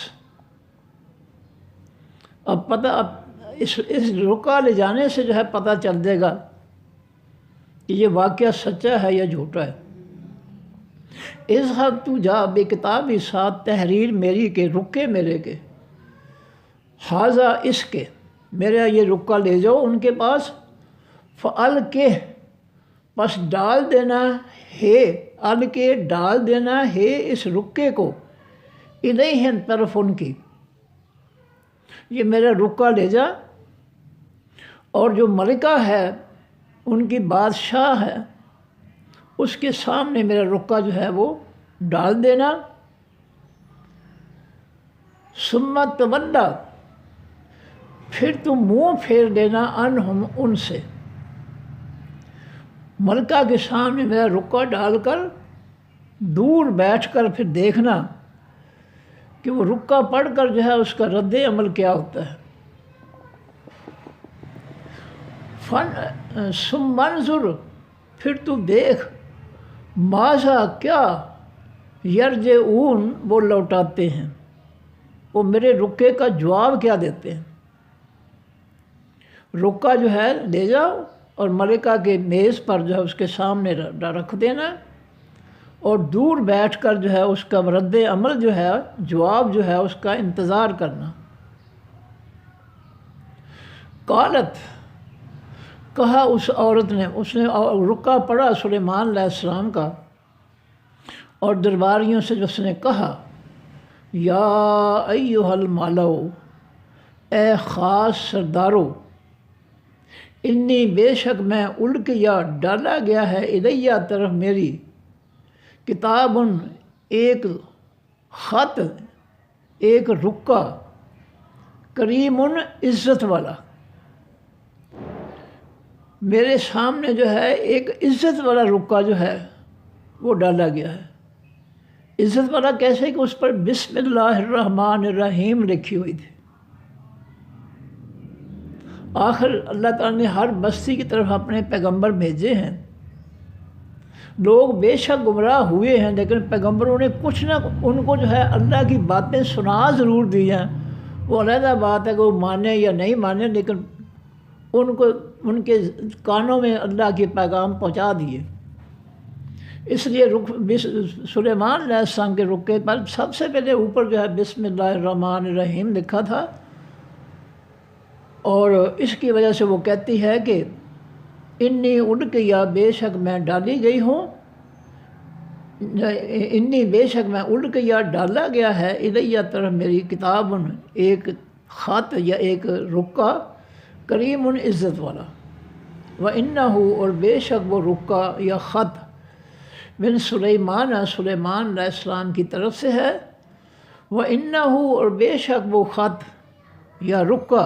اب اس رکا لے جانے سے جو ہے پتہ چل جائے گا کہ یہ واقعہ سچا ہے یا جھوٹا ہے۔ اذهب، تو جا، بے کتابی، ساتھ تحریر میری کے، رکے میرے کے، حاذا، اس کے، میرا یہ رکا لے جاؤ ان کے پاس، فَأَلْقِهْ، پس ڈال دینا ہے، الکے، ڈال دینا ہے اس رکے کو، الیہم، طرف ان کی، یہ میرا رکا لے جا، اور جو ملکہ ہے ان کی بادشاہ ہے اس کے سامنے میرا رکا جو ہے وہ ڈال دینا۔ ثم تولی، پھر تم منہ پھیر دینا، عنہم، ان سے، ملکہ کے سامنے میرا رکا ڈال کر دور بیٹھ کر پھر دیکھنا کہ وہ رکا پڑھ کر جو ہے اس کا رد عمل کیا ہوتا ہے۔ ثم انظر، پھر تو دیکھ، ماذا، کیا، یرجعون، وہ لوٹاتے ہیں، وہ میرے رکے کا جواب کیا دیتے ہیں۔ رکا جو ہے لے جاؤ اور ملکہ کے میز پر جو ہے اس کے سامنے رکھ دینا، اور دور بیٹھ کر جو ہے اس کا رد عمل جو ہے، جواب جو ہے اس کا انتظار کرنا۔ قالت، کہا اس عورت نے، اس نے رکا پڑا سلیمان علیہ السلام کا، اور درباریوں سے جو اس نے کہا، یا ایھا الملؤ، اے خاص سردارو، انی بے شک میں القیا ڈالا گیا ہے الیہ طرف میری، کتاب ایک خط، ایک رکا، کریم عزت والا، میرے سامنے جو ہے ایک عزت والا رکا جو ہے وہ ڈالا گیا ہے۔ عزت والا کیسے کہ اس پر بسم اللہ الرحمن الرحیم لکھی ہوئی تھی۔ آخر اللہ تعالیٰ نے ہر بستی کی طرف اپنے پیغمبر بھیجے ہیں، لوگ بے شک گمراہ ہوئے ہیں، لیکن پیغمبروں نے کچھ نہ ان کو جو ہے اللہ کی باتیں سنا ضرور دی ہیں۔ وہ علیحدہ بات ہے کہ وہ مانے یا نہیں مانے، لیکن ان کو ان کے کانوں میں اللہ کے پیغام پہنچا دیے۔ اس لیے سلیمان علیہ السلام کے رکے پر سب سے پہلے اوپر جو ہے بسم اللہ الرحمن الرحیم لکھا تھا، اور اس کی وجہ سے وہ کہتی ہے کہ انی القیا، بے شک میں ڈالی گئی ہوں، انی بے شک میں القیا ڈالا گیا ہے الیہ طرف میری، کتاب ایک خط یا ایک رکا، کریم عزت والا، وَإِنَّهُ، اور بے شک وہ رکا یا خط، من سلیمان، سلیمان علیہ السلام کی طرف سے ہے، وَإِنَّهُ، اور بے شک وہ خط یا رکا،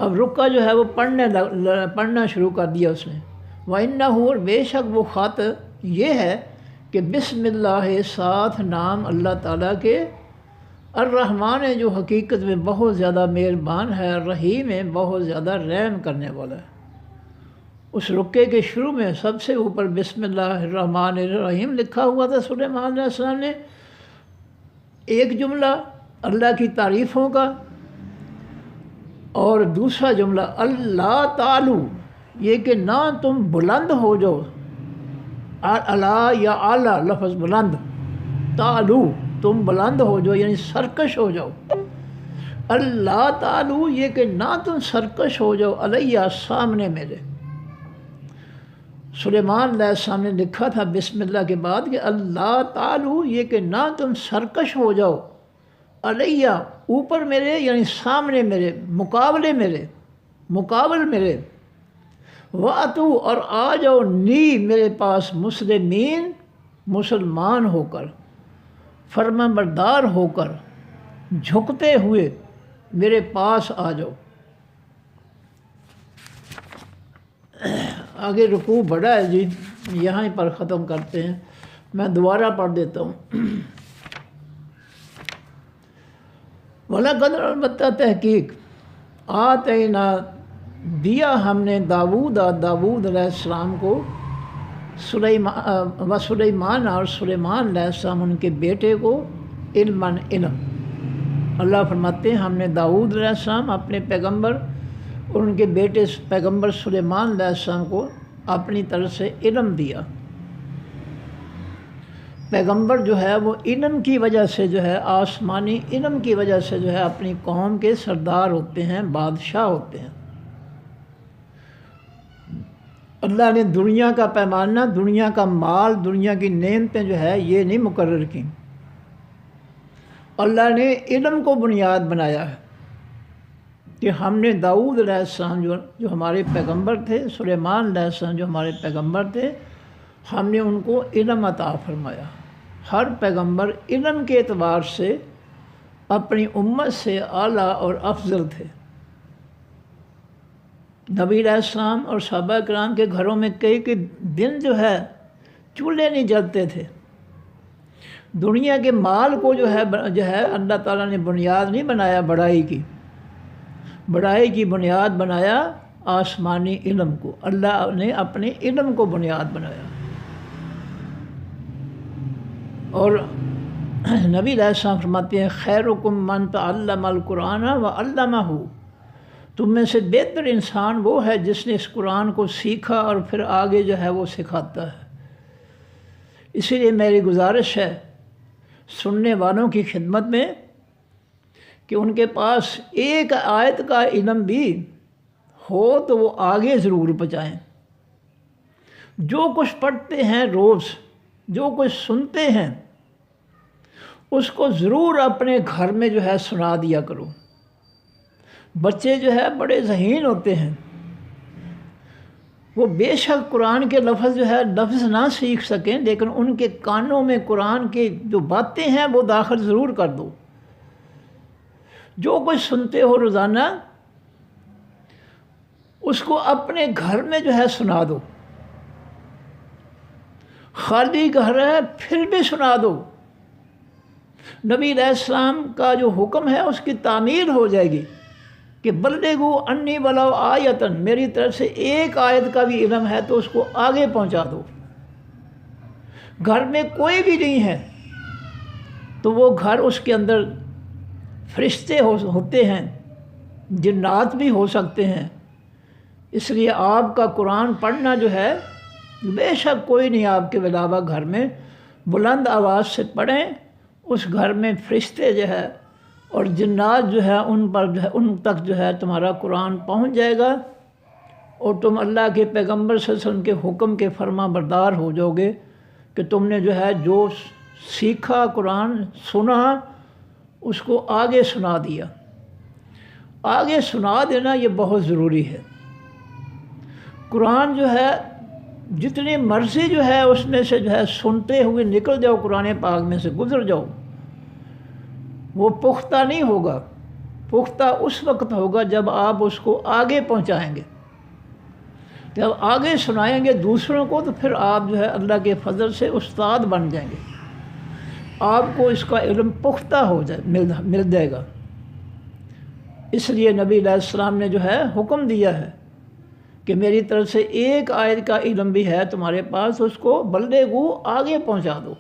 اب رکا جو ہے وہ پڑھنا شروع کر دیا اس نے، وَإِنَّهُ، اور بے شک وہ خط یہ ہے کہ بسم اللہ، ساتھ نام اللہ تعالیٰ کے، الرحمن ہے جو حقیقت میں بہت زیادہ مہربان ہے، الرحیم ہے بہت زیادہ رحم کرنے والا ہے۔ اس رکے کے شروع میں سب سے اوپر بسم اللہ الرحمن الرحیم لکھا ہوا تھا سلیمان علیہ السلام نے، ایک جملہ اللہ کی تعریفوں کا، اور دوسرا جملہ اللہ تعالو، یہ کہ نہ تم بلند ہو جاؤ، اللہ یا اعلیٰ لفظ بلند، تعالو تم بلند ہو جاؤ یعنی سرکش ہو جاؤ، اللہ تعالو یہ کہ نہ تم سرکش ہو جاؤ، علیہ سامنے میرے۔ سلیمان علیہ السلام نے لکھا تھا بسم اللہ کے بعد کہ اللہ تعالو یہ کہ نہ تم سرکش ہو جاؤ، علیہ اوپر میرے یعنی سامنے میرے، مقابل میرے، وَأْتُوا، اور آ جاؤ، نی میرے پاس، مسلمین مسلمان ہو کر، فرما بردار ہو کر، جھکتے ہوئے میرے پاس آ جاؤ۔ آگے رکوع بڑا ہے جی، یہاں پر ختم کرتے ہیں، میں دوبارہ پڑھ دیتا ہوں۔ وَلَقَدْ، البتہ تحقیق، آتینا دیا ہم نے داود علیہ السلام کو، سلیمان اور سلیمان علیہ السلام ان کے بیٹے کو، علم، اللہ فرماتے ہیں ہم نے داود علیہ السلام اپنے پیغمبر اور ان کے بیٹے پیغمبر سلیمان علیہ السلام کو اپنی طرف سے علم دیا۔ پیغمبر جو ہے وہ علم کی وجہ سے جو ہے، آسمانی علم کی وجہ سے جو ہے اپنی قوم کے سردار ہوتے ہیں، بادشاہ ہوتے ہیں۔ اللہ نے دنیا کا پیمانہ، دنیا کا مال، دنیا کی نعمتیں جو ہے یہ نہیں مقرر کی، اللہ نے علم کو بنیاد بنایا ہے کہ ہم نے داؤد علیہ السلام جو ہمارے پیغمبر تھے، سلیمان علیہ السلام جو ہمارے پیغمبر تھے، ہم نے ان کو علم عطا فرمایا۔ ہر پیغمبر علم کے اعتبار سے اپنی امت سے اعلیٰ اور افضل تھے۔ نبی علیہ السلام اور صحابہ کرام کے گھروں میں کئی دن جو ہے چولہے نہیں جلتے تھے۔ دنیا کے مال کو جو ہے اللہ تعالیٰ نے بنیاد نہیں بنایا بڑائی کی بنیاد بنایا آسمانی علم کو، اللہ نے اپنے علم کو بنیاد بنایا۔ اور نبی علیہ السلام فرماتے ہیں خیرکم من تعلم القرآن وعلمہ، تم میں سے بہتر انسان وہ ہے جس نے اس قرآن کو سیکھا اور پھر آگے جو ہے وہ سکھاتا ہے۔ اسی لیے میری گزارش ہے سننے والوں کی خدمت میں کہ ان کے پاس ایک آیت کا علم بھی ہو تو وہ آگے ضرور پہنچائیں۔ جو کچھ پڑھتے ہیں روز، جو کچھ سنتے ہیں، اس کو ضرور اپنے گھر میں جو ہے سنا دیا کرو۔ بچے جو ہے بڑے ذہین ہوتے ہیں، وہ بے شک قرآن کے لفظ جو ہے لفظ نہ سیکھ سکیں، لیکن ان کے کانوں میں قرآن کی جو باتیں ہیں وہ داخل ضرور کر دو۔ جو کچھ سنتے ہو روزانہ اس کو اپنے گھر میں جو ہے سنا دو۔ خالی گھر ہے پھر بھی سنا دو۔ نبی علیہ السلام کا جو حکم ہے اس کی تعمیل ہو جائے گی کہ بلغوا انی ولو آیۃ، میری طرف سے ایک آیت کا بھی علم ہے تو اس کو آگے پہنچا دو۔ گھر میں کوئی بھی نہیں ہے تو وہ گھر اس کے اندر فرشتے ہوتے ہیں، جنات بھی ہو سکتے ہیں۔ اس لیے آپ کا قرآن پڑھنا جو ہے بے شک کوئی نہیں آپ کے علاوہ گھر میں، بلند آواز سے پڑھیں، اس گھر میں فرشتے جو ہے اور جنات جو ہے ان پر جو ہے ان تک جو ہے تمہارا قرآن پہنچ جائے گا اور تم اللہ کے پیغمبر صلی اللہ علیہ وسلم کے حکم کے فرما بردار ہو جاؤ گے کہ تم نے جو ہے جو سیکھا قرآن سنا اس کو آگے سنا دیا۔ آگے سنا دینا یہ بہت ضروری ہے۔ قرآن جو ہے جتنی مرضی جو ہے اس میں سے جو ہے سنتے ہوئے نکل جاؤ، قرآن پاک میں سے گزر جاؤ، وہ پختہ نہیں ہوگا۔ پختہ اس وقت ہوگا جب آپ اس کو آگے پہنچائیں گے، جب آگے سنائیں گے دوسروں کو، تو پھر آپ جو ہے اللہ کے فضل سے استاد بن جائیں گے، آپ کو اس کا علم پختہ ہو جائے مل جائے گا۔ اس لیے نبی علیہ السلام نے جو ہے حکم دیا ہے کہ میری طرف سے ایک آیت کا علم بھی ہے تمہارے پاس، اس کو بلغوا آگے پہنچا دو۔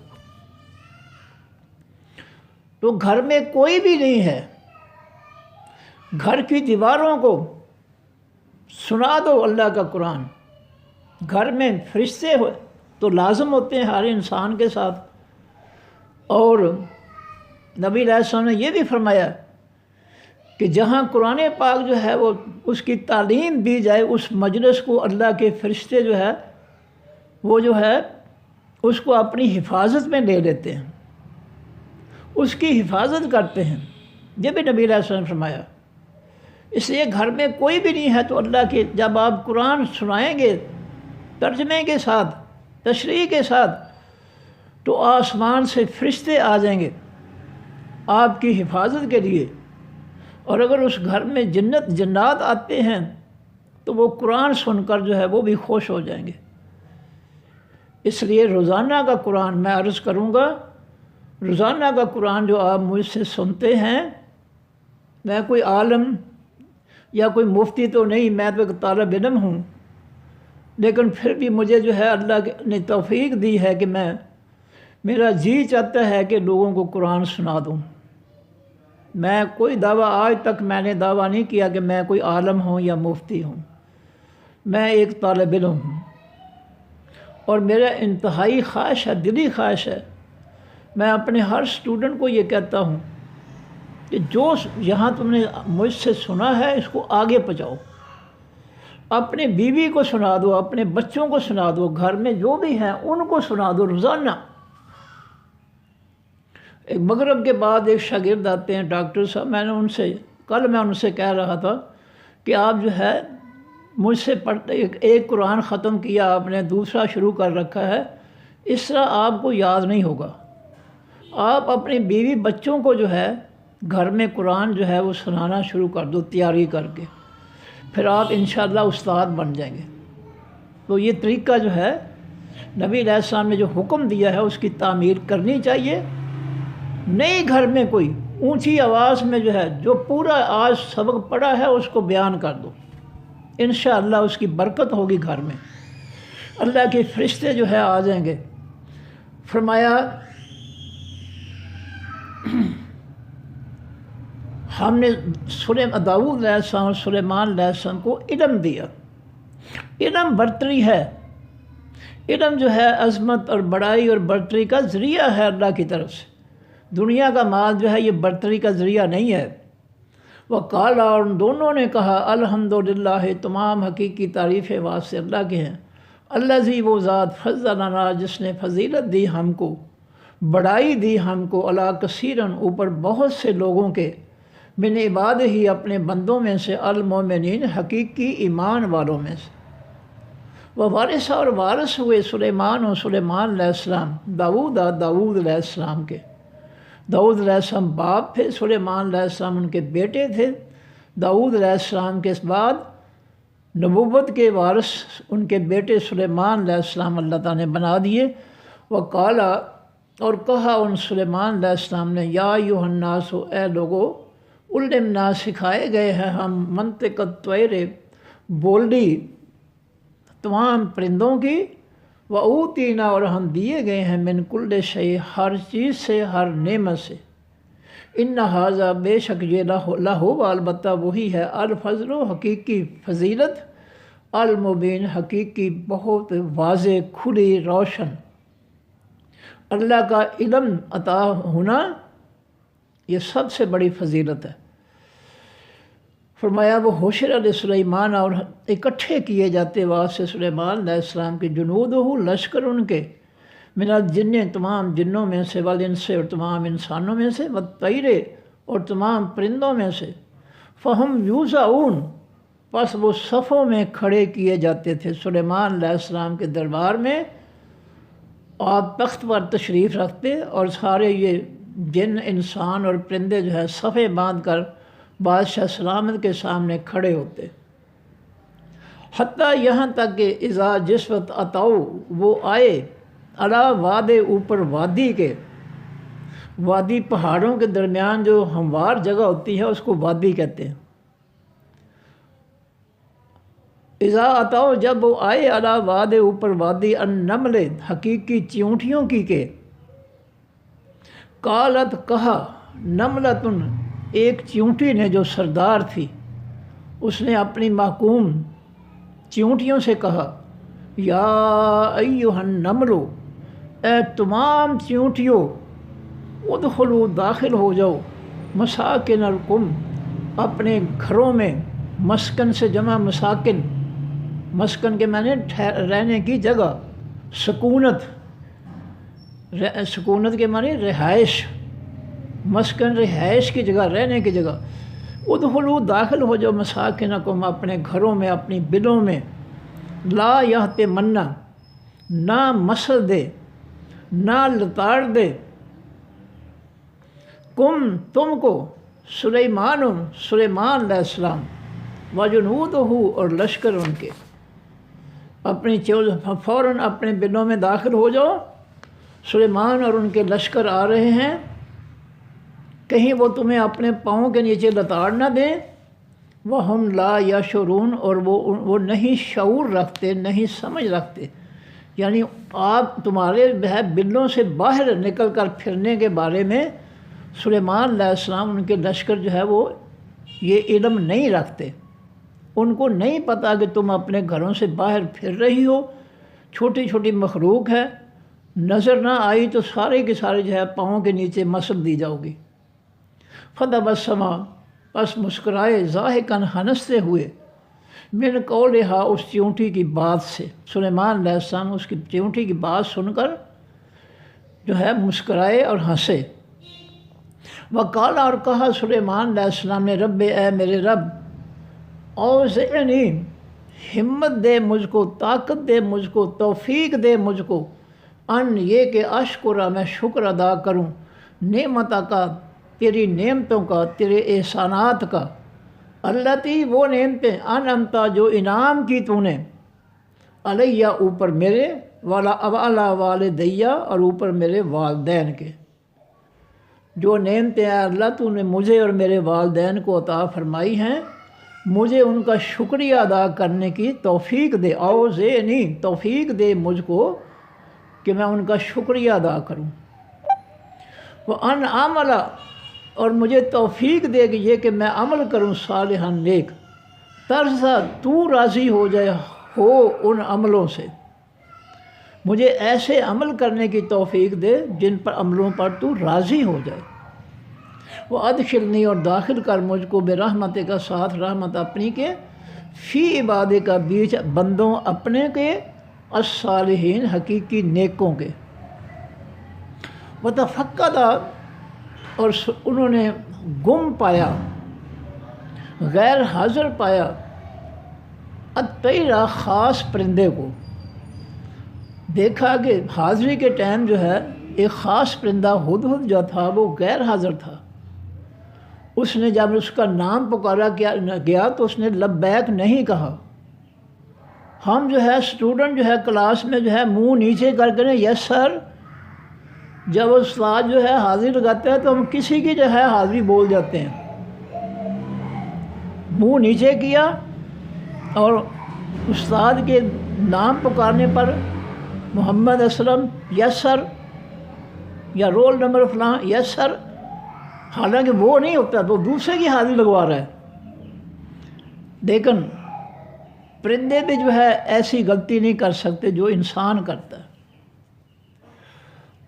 تو گھر میں کوئی بھی نہیں ہے، گھر کی دیواروں کو سنا دو اللہ کا قرآن۔ گھر میں فرشتے ہو تو لازم ہوتے ہیں ہر انسان کے ساتھ، اور نبی علیہ السلام نے یہ بھی فرمایا کہ جہاں قرآن پاک جو ہے وہ اس کی تعلیم دی جائے، اس مجلس کو اللہ کے فرشتے جو ہے وہ جو ہے اس کو اپنی حفاظت میں لے لیتے ہیں، اس کی حفاظت کرتے ہیں۔ یہ بھی نبی علیہ السلام نے فرمایا۔ اس لیے گھر میں کوئی بھی نہیں ہے تو اللہ کے جب آپ قرآن سنائیں گے ترجمے کے ساتھ، تشریح کے ساتھ، تو آسمان سے فرشتے آ جائیں گے آپ کی حفاظت کے لیے۔ اور اگر اس گھر میں جنات آتے ہیں تو وہ قرآن سن کر جو ہے وہ بھی خوش ہو جائیں گے۔ اس لیے روزانہ کا قرآن میں عرض کروں گا، روزانہ کا قرآن جو آپ مجھ سے سنتے ہیں، میں کوئی عالم یا کوئی مفتی تو نہیں، میں تو ایک طالب علم ہوں، لیکن پھر بھی مجھے جو ہے اللہ نے توفیق دی ہے کہ میرا جی چاہتا ہے کہ لوگوں کو قرآن سنا دوں۔ میں کوئی دعویٰ آج تک میں نے دعویٰ نہیں کیا کہ میں کوئی عالم ہوں یا مفتی ہوں، میں ایک طالب علم ہوں، اور میرا انتہائی خواہش ہے، دلی خواہش ہے، میں اپنے ہر اسٹوڈنٹ کو یہ کہتا ہوں کہ جو یہاں تم نے مجھ سے سنا ہے اس کو آگے پہنچاؤ، اپنے بیوی کو سنا دو، اپنے بچوں کو سنا دو، گھر میں جو بھی ہیں ان کو سنا دو روزانہ۔ ایک مغرب کے بعد ایک شاگرد آتے ہیں، ڈاکٹر صاحب، میں ان سے کہہ رہا تھا کہ آپ جو ہے مجھ سے پڑھتے ایک قرآن ختم کیا آپ نے، دوسرا شروع کر رکھا ہے، اس طرح آپ کو یاد نہیں ہوگا۔ آپ اپنے بیوی بچوں کو جو ہے گھر میں قرآن جو ہے وہ سنانا شروع کر دو تیاری کر کے، پھر آپ انشاءاللہ استاد بن جائیں گے۔ تو یہ طریقہ جو ہے نبی علیہ السلام نے جو حکم دیا ہے اس کی تعمیر کرنی چاہیے۔ نئی گھر میں کوئی اونچی آواز میں جو ہے جو پورا آج سبق پڑھا ہے اس کو بیان کر دو، انشاءاللہ اس کی برکت ہوگی گھر میں، اللہ کے فرشتے جو ہے آ جائیں گے۔ فرمایا ہم نے داؤد علیہ السلام اور سلیمان علیہ السلام کو علم دیا۔ علم برتری ہے، علم جو ہے عظمت اور بڑائی اور برتری کا ذریعہ ہے اللہ کی طرف سے، دنیا کا مال جو ہے یہ برتری کا ذریعہ نہیں ہے۔ وقالا، اور ان دونوں نے کہا الحمدللہ، تمام حقیقی تعریفیں واسطے اللہ کے ہیں، الذی، وہ ذات، فضلنا، جس نے فضیلت دی ہم کو، بڑائی دی ہم کو، علی کثیرن، اوپر بہت سے لوگوں کے، من عباد ہی، اپنے بندوں میں سے، المومنین، حقیقی ایمان والوں میں سے۔ وہ وارث، اور وارث ہوئے سلیمان و سلیمان علیہ السلام، داؤد علیہ السلام کے۔ داؤد علیہ السلام باپ تھے، سلیمان علیہ السلام ان کے بیٹے تھے۔ داؤد علیہ السلام کے بعد نبوت کے وارث ان کے بیٹے سلیمان علیہ السلام اللہ تعالیٰ نے بنا دیے۔ وقالا، اور کہا ان سلیمان علیہ السلام نے، یا ایھا الناس، اے لوگو، علمنا، سکھائے گئے ہیں ہم، منطق الطیر، بولی تمام پرندوں کی، وَأُوتِینَا، اور ہم دیے گئے ہیں، من کل شیء، ہر چیز سے، ہر نعمت سے۔ ان ھذا، بے شک یہ لہو، البتہ وہی ہے، الفضل، حقیقی فضیلت، المبین، حقیقی بہت واضح، کھلی، روشن۔ اللہ کا علم عطا ہونا یہ سب سے بڑی فضیلت ہے۔ فرمایا وہ حشر علیہ سلیمان، اور اکٹھے کیے جاتے واسطے سلیمان علیہ السلام کے، جنود ہو، لشکر ان کے، من الجن، تمام جنوں میں سے، والانس، اور تمام انسانوں میں سے، والطیر، اور تمام پرندوں میں سے، فہم یوزعون، پس وہ صفوں میں کھڑے کیے جاتے تھے سلیمان علیہ السلام کے دربار میں۔ آپ تخت پر تشریف رکھتے اور سارے یہ جن، انسان اور پرندے جو ہے صفے باندھ کر بادشاہ سلامت کے سامنے کھڑے ہوتے، حتیٰ یہاں تک کہ اذا، جس وقت، اتاؤ، وہ آئے، علی واد، اوپر وادی کے، وادی پہاڑوں کے درمیان جو ہموار جگہ ہوتی ہے اس کو وادی کہتے ہیں۔ اذا اتاؤ، جب وہ آئے، علی واد، اوپر وادی، النمل، حقیقی چیونٹیوں کی کے، قالت، کہا، نملتن، ایک چیونٹی نے جو سردار تھی، اس نے اپنی محکوم چیونٹیوں سے کہا، یا ایھا النمل، اے تمام چیونٹیوں، ادخلوا، داخل ہو جاؤ، مساکنکم، اپنے گھروں میں، مسکن سے جمع مساکن، مسکن کے معنی رہنے کی جگہ، سکونت، سکونت کے معنی رہائش، مسکن رہائش کی جگہ، رہنے کی جگہ۔ ادخلوا، داخل ہو جاؤ، مساکنکم، اپنے گھروں میں، اپنی بلوں میں، لا یحطمنہ، نہ مسل دے، نہ لتاڑ دے، تم کو، سلیمان علیہ السلام، وجنودہ، اور لشکر ان کے، اپنی فوراً اپنے بلوں میں داخل ہو جاؤ، سلیمان اور ان کے لشکر آ رہے ہیں، کہیں وہ تمہیں اپنے پاؤں کے نیچے لتاڑ نہ دیں، وَهُمْ لَا يَشْعُرُونَ، اور وہ نہیں شعور رکھتے، نہیں سمجھ رکھتے، یعنی آپ تمہارے بلوں سے باہر نکل کر پھرنے کے بارے میں سلیمان علیہ السلام، ان کے لشکر جو ہے وہ یہ علم نہیں رکھتے، ان کو نہیں پتہ کہ تم اپنے گھروں سے باہر پھر رہی ہو، چھوٹی چھوٹی مخلوق ہے، نظر نہ آئی تو سارے کے سارے جو ہے پاؤں کے نیچے مسل دی جاؤ گی۔ فَتَبَسَّمَ، پس مسکرائے، ضاحکاً، ہنستے ہوئے، من قولہا، اس چیونٹی کی بات سے، سلیمان علیہ السلام اس کی چیونٹی کی بات سن کر جو ہے مسکرائے اور ہنسے۔ وقال، اور کہا سلیمان علیہ السلام نے، رب، اے میرے رب، اوزعنی، ہمت دے مجھ کو، طاقت دے مجھ کو، توفیق دے مجھ کو، ان، یہ کہ اشکرہ، میں شکر ادا کروں، نعمتہ کا، تیری نعمتوں کا، تیرے احسانات کا، التی، وہ نعمتیں، انعمتا، جو انعام کی تو نے، علیہ، اوپر میرے، وعلی والدیہ، اور اوپر میرے والدین کے، جو نعمتیں اللہ تو نے مجھے اور میرے والدین کو عطا فرمائی ہیں، مجھے ان کا شکریہ ادا کرنے کی توفیق دے، اوزعنی، توفیق دے مجھ کو کہ میں ان کا شکریہ ادا کروں، وَأَنْ عَمَلَ، اور مجھے توفیق دے کہ یہ کہ میں عمل کروں، صالحاً، نیک، ترضیٰ، تو راضی ہو جائے ہو ان عملوں سے، مجھے ایسے عمل کرنے کی توفیق دے جن پر عملوں پر تو راضی ہو جائے۔ وہ ادخلنی اور داخل کر مجھ کو برحمت کا ساتھ رحمت اپنی کے فی عباد کا بیچ بندوں اپنے کے الصالحین حقیقی نیکوں کے۔ وتفقدا اور انہوں نے گم پایا، غیر حاضر پایا، الطیرہ خاص پرندے کو۔ دیکھا کہ حاضری کے ٹائم جو ہے ایک خاص پرندہ ہدہد جو تھا وہ غیر حاضر تھا۔ اس نے جب اس کا نام پکارا گیا تو اس نے لبیک نہیں کہا۔ ہم جو ہے اسٹوڈنٹ جو ہے کلاس میں جو ہے منہ نیچے کر کے یس سر، جب استاد جو ہے حاضری لگاتا ہے تو ہم کسی کی جو ہے حاضری بول جاتے ہیں۔ منہ نیچے کیا اور استاد کے نام پکارنے پر محمد اسلم یس سر یا رول نمبر فلاں یس سر، حالانکہ وہ نہیں ہوتا، وہ دوسرے کی حاضری لگوا رہا ہے۔ لیکن پرندے بھی جو ہے ایسی غلطی نہیں کر سکتے جو انسان کرتا ہے۔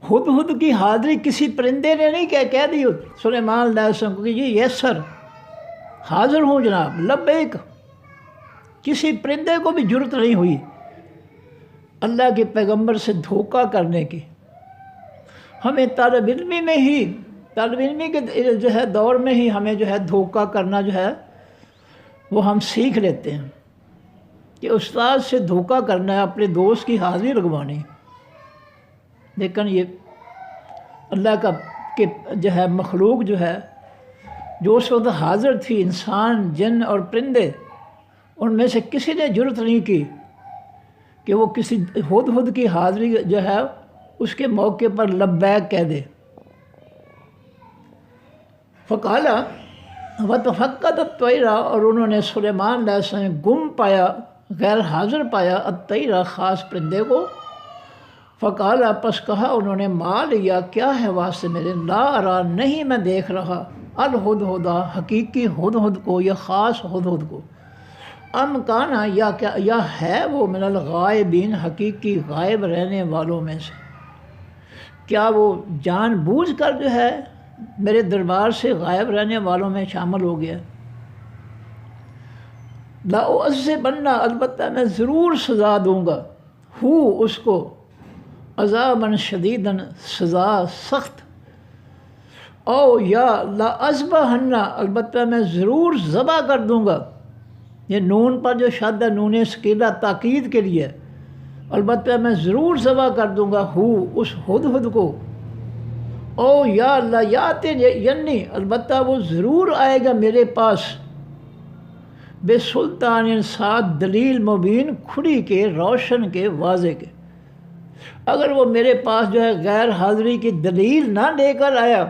ہدہد کی حاضری کسی پرندے نے نہیں کہہ دی سلیمان علیہ السلام کو کہ جی یس سر حاضر ہوں جناب لبیک، کسی پرندے کو بھی جرت نہیں ہوئی اللہ کے پیغمبر سے دھوکہ کرنے کی۔ ہمیں طالب علمی کے جو ہے دور میں ہی ہمیں جو ہے دھوکہ کرنا جو ہے وہ ہم سیکھ لیتے ہیں کہ استاد سے دھوکہ کرنا ہے، اپنے دوست کی حاضری لگوانی۔ لیکن یہ اللہ کا کہ جو ہے مخلوق جو ہے جو اس وقت حاضر تھی، انسان جن اور پرندے، ان میں سے کسی نے جرت نہیں کی کہ وہ کسی ہدہد کی حاضری جو ہے اس کے موقع پر لبیک کہہ دے۔ فقالا وتفقد الطیرہ اور انہوں نے سلیمان علیہ السلام گم پایا، غیر حاضر پایا الطیرہ خاص پرندے کو۔ فقالا پس کہا انہوں نے ما لیا کیا ہے واسطے میرے، لا ارا نہیں میں دیکھ رہا، الہدہدا حقیقی ہدہد کو یا خاص ہدہد کو، ام کانا یا ہے وہ من الغائبین حقیقی غائب رہنے والوں میں سے، کیا وہ جان بوجھ کر جو ہے میرے دربار سے غائب رہنے والوں میں شامل ہو گیا۔ لأعذبن البتہ میں ضرور سزا دوں گا، اس کو عذاباً شدیداً سزا سخت، او یا لأذبحن البتہ میں ضرور ذبح کر دوں گا۔ یہ نون پر جو شد ہے نون ثقیلہ تاکید کے لیے، البتہ میں ضرور ذبح کر دوں گا اس ہدہد کو، او یا یعنی البتہ وہ ضرور آئے گا میرے پاس، بے سلطان ساتھ دلیل مبین کھلی کے روشن کے واضح کے۔ اگر وہ میرے پاس جو ہے غیر حاضری کی دلیل نہ لے کر آیا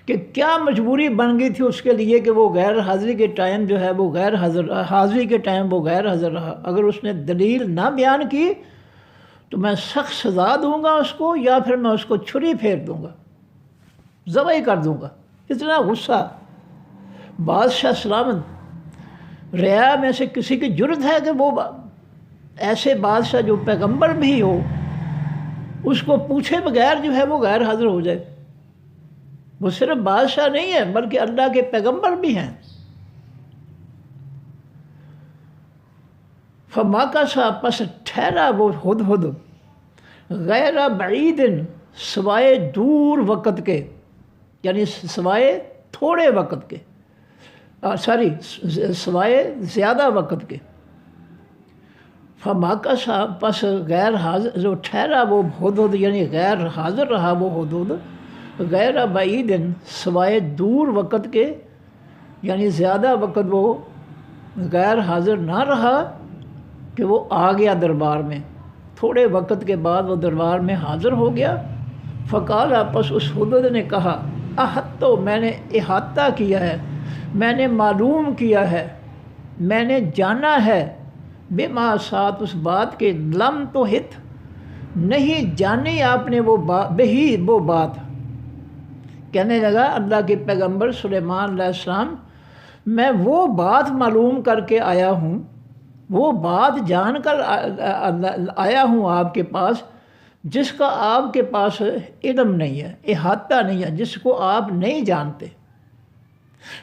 کہ کیا مجبوری بن گئی تھی اس کے لیے کہ وہ غیر حاضری کے ٹائم جو ہے وہ غیر حاضر، حاضری کے ٹائم وہ غیر حاضر رہا، اگر اس نے دلیل نہ بیان کی تو میں سخت سزا دوں گا اس کو، یا پھر میں اس کو چھری پھیر دوں گا، ذبح کر دوں گا۔ اتنا غصہ بادشاہ سلامت رعایا میں سے کسی کی جرت ہے کہ وہ ایسے بادشاہ جو پیغمبر بھی ہو اس کو پوچھے بغیر جو ہے وہ غیر حاضر ہو جائے؟ وہ صرف بادشاہ نہیں ہے بلکہ اللہ کے پیغمبر بھی ہیں۔ فماکث پس ٹھہرا وہ ہدہد غیر بعید سوائے دور وقت کے، یعنی سوائے تھوڑے وقت کے، سوائے زیادہ وقت کے۔ فماکث پس غیر حاضر جو ٹھہرا وہ ہدہد یعنی غیر حاضر رہا وہ ہدہد غیر بعید سوائے دور وقت کے، یعنی زیادہ وقت وہ غیر حاضر نہ رہا کہ وہ آ گیا دربار میں، تھوڑے وقت کے بعد وہ دربار میں حاضر ہو گیا۔ فقال پس اس ہدہد نے کہا احطو میں نے احاطہ کیا ہے، میں نے معلوم کیا ہے، میں نے جانا ہے، بما ساتھ اس بات کے لم تو ہت نہیں جانی آپ نے وہ بات۔ کہنے لگا اللہ کے پیغمبر سلیمان علیہ السلام میں وہ بات معلوم کر کے آیا ہوں وہ بات جان کر آیا ہوں آپ کے پاس جس کا آپ کے پاس علم نہیں ہے، احاطہ نہیں ہے، جس کو آپ نہیں جانتے۔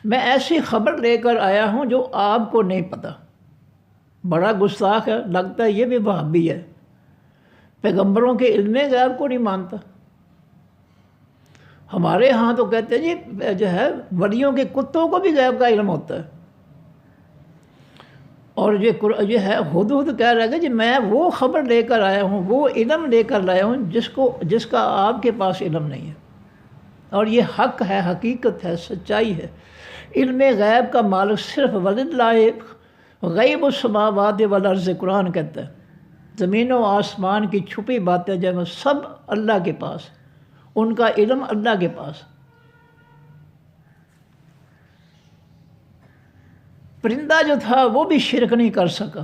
میں ایسی خبر لے کر آیا ہوں جو آپ کو نہیں پتہ۔ بڑا گستاخ ہے، لگتا ہے یہ بھی وہابی ہے، پیغمبروں کے علم غیب کو نہیں مانتا۔ ہمارے ہاں تو کہتے ہیں جی جو ہے ولیوں کے کتوں کو بھی غیب کا علم ہوتا ہے، اور یہ ہے ہدہد کہہ رہا ہے کہ جی میں وہ خبر لے کر آیا ہوں، وہ علم لے کر لایا ہوں جس کا آپ کے پاس علم نہیں ہے، اور یہ حق ہے، حقیقت ہے، سچائی ہے۔ علم غیب کا مالک صرف وللہ غیب السماوات والارض، قرآن کہتا ہے زمین و آسمان کی چھپی باتیں جو ہیں سب اللہ کے پاس، ان کا علم اللہ کے پاس۔ پرندہ جو تھا وہ بھی شرک نہیں کر سکا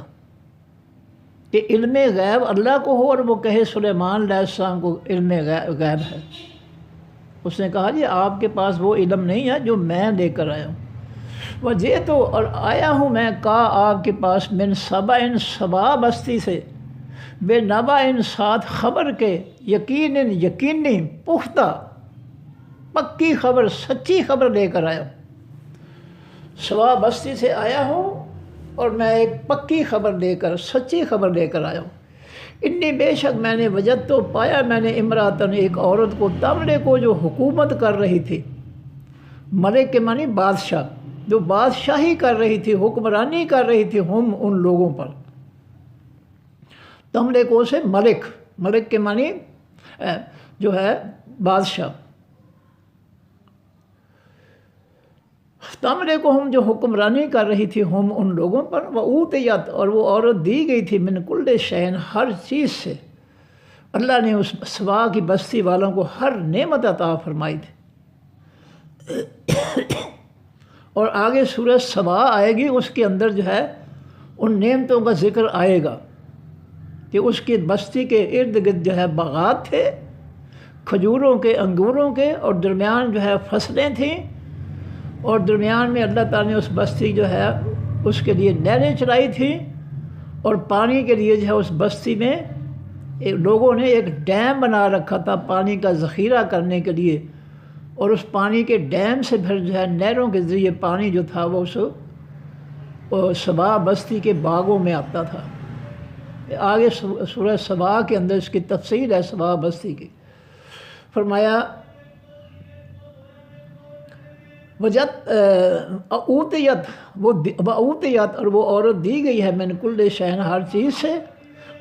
کہ علم غیب اللہ کو ہو اور وہ کہے سلیمان علیہ السلام کو علم غیب ہے۔ اس نے کہا جی آپ کے پاس وہ علم نہیں ہے جو میں لے کر آیا ہوں۔ وجہ تو اور آیا ہوں میں آپ کے پاس من سبع، سبا بستی سے، بے نبع ساتھ خبر کے، یقینی پختہ پکی خبر، سچی خبر لے کر آیا ہوں۔ سبا بستی سے آیا ہوں اور میں ایک پکی خبر لے کر، سچی خبر لے کر آیا ہوں۔ انی بے شک میں نے وجد تو پایا میں نے امراتن ایک عورت کو، تملے کو جو حکومت کر رہی تھی، ملک کے معنی بادشاہ، جو بادشاہی کر رہی تھی، حکمرانی کر رہی تھی ہم ان لوگوں پر۔ تملے کو سے ملک، ملک کے معنی جو ہے بادشاہ، تملے کو ہم جو حکمرانی کر رہی تھی ہم ان لوگوں پر، وَأُوتِیَتْ اور وہ عورت دی گئی تھی من کل شیء ہر چیز سے، اللہ نے اس سبا کی بستی والوں کو ہر نعمت عطا فرمائی تھی۔ اور آگے سورہ سبا آئے گی، اس کے اندر جو ہے ان نعمتوں کا ذکر آئے گا کہ اس کی بستی کے ارد گرد جو ہے باغات تھے، کھجوروں کے، انگوروں کے، اور درمیان جو ہے فصلیں تھیں، اور درمیان میں اللہ تعالیٰ نے اس بستی جو ہے اس کے لیے نہریں چلائی تھیں، اور پانی کے لیے جو ہے اس بستی میں لوگوں نے ایک ڈیم بنا رکھا تھا پانی کا ذخیرہ کرنے کے لیے، اور اس پانی کے ڈیم سے پھر جو ہے نہروں کے ذریعے پانی جو تھا وہ اس سبا بستی کے باغوں میں آتا تھا۔ آگے سورہ سبا کے اندر اس کی تفصیل ہے سبا بستی کی۔ فرمایا وجد اوتیت، وہ اوتیت اور وہ عورت دی گئی ہے من کل شیء ہر چیز سے،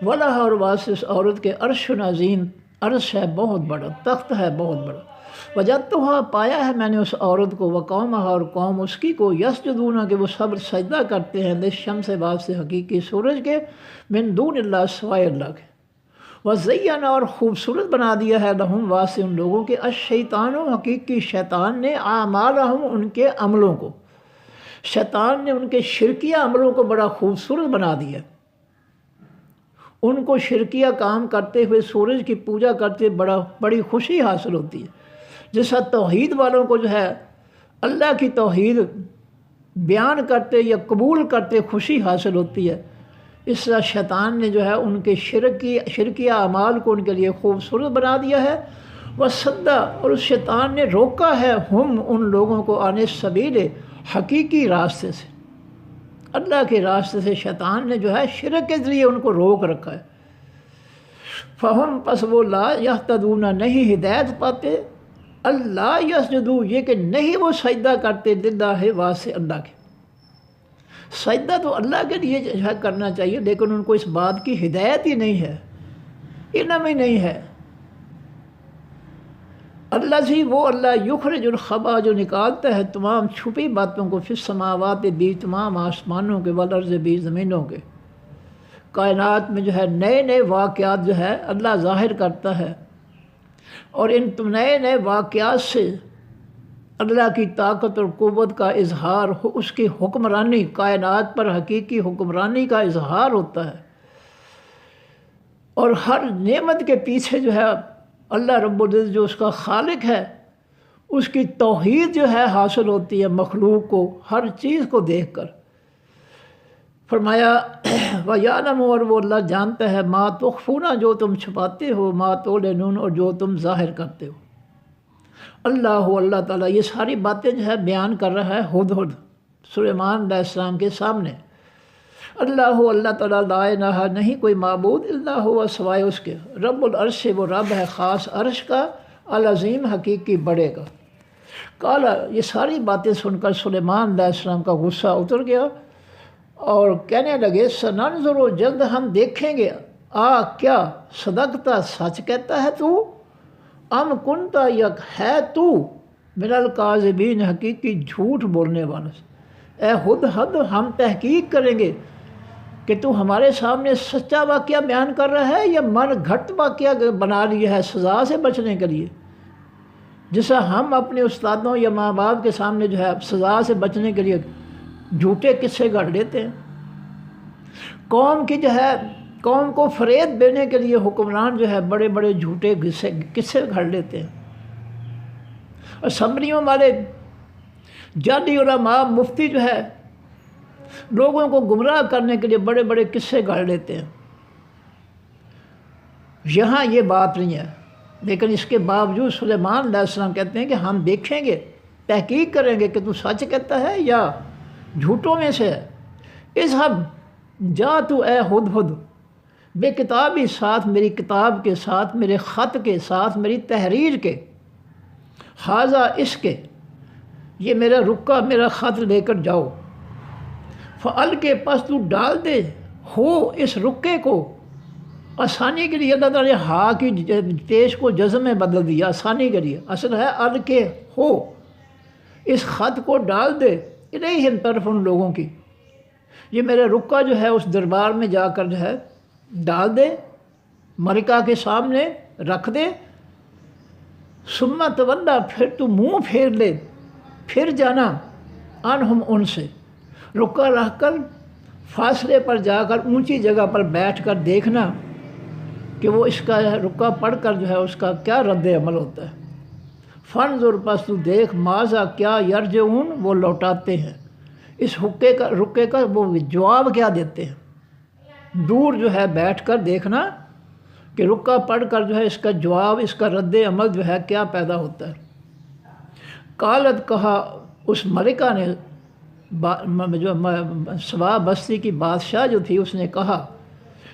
ولہا اور واسطے اس عورت کے عرش عظیم، عرش ہے بہت بڑا، تخت ہے بہت بڑا۔ وجدتہا پایا ہے میں نے اس عورت کو، وقومہا اور قوم اس کی کو، یسجدون کہ وہ سب سجدہ کرتے ہیں، للشمس واسطے حقیقی سورج کے، من دون اللہ سوائے اللہ کے، وزینا اور خوبصورت بنا دیا ہے لہم واسطے ان لوگوں کے، الشیطان حقیقی شیطان نے، اعمالہم ان کے عملوں کو، شیطان نے ان کے شرکیہ عملوں کو بڑا خوبصورت بنا دیا۔ ان کو شرکیہ کام کرتے ہوئے، سورج کی پوجا کرتے بڑی خوشی حاصل ہوتی ہے، جیسا توحید والوں کو جو ہے اللہ کی توحید بیان کرتے یا قبول کرتے خوشی حاصل ہوتی ہے، اس طرح شیطان نے جو ہے ان کے شرکیہ اعمال کو ان کے لیے خوبصورت بنا دیا ہے۔ وصدّا اور اس شیطان نے روکا ہے ہم ان لوگوں کو عن السبیل حقیقی راستے سے، اللہ کے راستے سے شیطان نے جو ہے شرک کے ذریعے ان کو روک رکھا ہے۔ فہم پس وہ لا یہتدون نہیں ہدایت پاتے، اللہ یسجدو یہ کہ نہیں وہ سجدہ کرتے، للہ واسطے اللہ کے، سجدہ تو اللہ کے لیے جو ہے کرنا چاہیے، لیکن ان کو اس بات کی ہدایت ہی نہیں ہے، علم ہی نہیں ہے۔ اللہ جی وہ اللہ یخرج الخبا جو نکالتا ہے تمام چھپی باتوں کو، فی السماوات بیچ تمام آسمانوں کے، والارض بیچ زمینوں کے، کائنات میں جو ہے نئے نئے واقعات جو ہے اللہ ظاہر کرتا ہے، اور ان نئے نئے واقعات سے اللہ کی طاقت اور قوت کا اظہار، اس کی حکمرانی، کائنات پر حقیقی حکمرانی کا اظہار ہوتا ہے، اور ہر نعمت کے پیچھے جو ہے اللہ رب العزت جو اس کا خالق ہے، اس کی توحید جو ہے حاصل ہوتی ہے مخلوق کو ہر چیز کو دیکھ کر۔ فرمایا وَيَعْلَمُ، اور وہ اللہ جانتا ہے، ما تخفون، جو تم چھپاتے ہو، ما تعلنون، اور جو تم ظاہر کرتے ہو۔ اللہ تعالیٰ یہ ساری باتیں جو ہے بیان کر رہا ہے ہدہد سلیمان علیہ السلام کے سامنے۔ اللہ تعالیٰ لا الہ، نہیں کوئی معبود الا ہوا سوائے اس کے، رب العرش، وہ رب ہے خاص عرش کا، العظیم حقیقی بڑے کا۔ کالا، یہ ساری باتیں سن کر سلیمان علیہ السلام کا غصہ اتر گیا اور کہنے لگے سننظر، جلد ہم دیکھیں گے، کیا صدقتا، سچ کہتا ہے تو، ام کنتا، یک ہے تو، من الکاذبین، حقیقی جھوٹ بولنے والا سے۔ اے ہدہد، ہم تحقیق کریں گے کہ تو ہمارے سامنے سچا واقعہ بیان کر رہا ہے یا من گھٹ واقعہ بنا لیا ہے سزا سے بچنے کے لیے، جیسا ہم اپنے استادوں یا ماں باپ کے سامنے جو ہے سزا سے بچنے کے لیے جھوٹے قصے گھڑ لیتے ہیں۔ قوم کی جو ہے، قوم کو فریب دینے کے لیے حکمران جو ہے بڑے بڑے جھوٹے قصے گھڑ لیتے ہیں۔ اسمبلیوں والے جعلی علماء، مفتی جو ہے لوگوں کو گمراہ کرنے کے لیے بڑے بڑے قصے گھڑ لیتے ہیں۔ یہاں یہ بات نہیں ہے، لیکن اس کے باوجود سلیمان علیہ السلام کہتے ہیں کہ ہم دیکھیں گے، تحقیق کریں گے کہ تو سچ کہتا ہے یا جھوٹوں میں سے ہے۔ اذهب، جا تو اے ہدہد، بے کتابی، ساتھ میری کتاب کے ساتھ، میرے خط کے ساتھ، میری تحریر کے، حاذا، اس کے، یہ میرا رکا، میرا خط لے کر جاؤ، فعل کے، پس تو ڈال دے، ہو، اس رکے کو، آسانی کے لیے اللہ تعالیٰ نے ہا کی پیش کو جزم میں بدل دیا، آسانی کے لیے، اصل ہے ال کے ہو، اس خط کو ڈال دے، الیہم، طرف ان لوگوں کی، یہ میرا رکا جو ہے اس دربار میں جا کر جو ہے ڈال دے، ملکہ کے سامنے رکھ دے، ثم تولا، پھر تو منہ پھیر لے، پھر جانا، عنہم، ان سے، رکا رکھ کر فاصلے پر جا کر اونچی جگہ پر بیٹھ کر دیکھنا کہ وہ اس کا رکا پڑھ کر جو ہے اس کا کیا رد عمل ہوتا ہے۔ فانظر، پس تو دیکھ، ماذا، کیا، یرجعون، وہ لوٹاتے ہیں، اس رکے کا وہ جواب کیا دیتے ہیں۔ دور جو ہے بیٹھ کر دیکھنا کہ رکا پڑھ کر جو ہے اس کا جواب، اس کا رد عمل جو ہے کیا پیدا ہوتا ہے۔ قالت، کہا اس ملکہ نے، جو سوا بستی کی بادشاہ جو تھی، اس نے کہا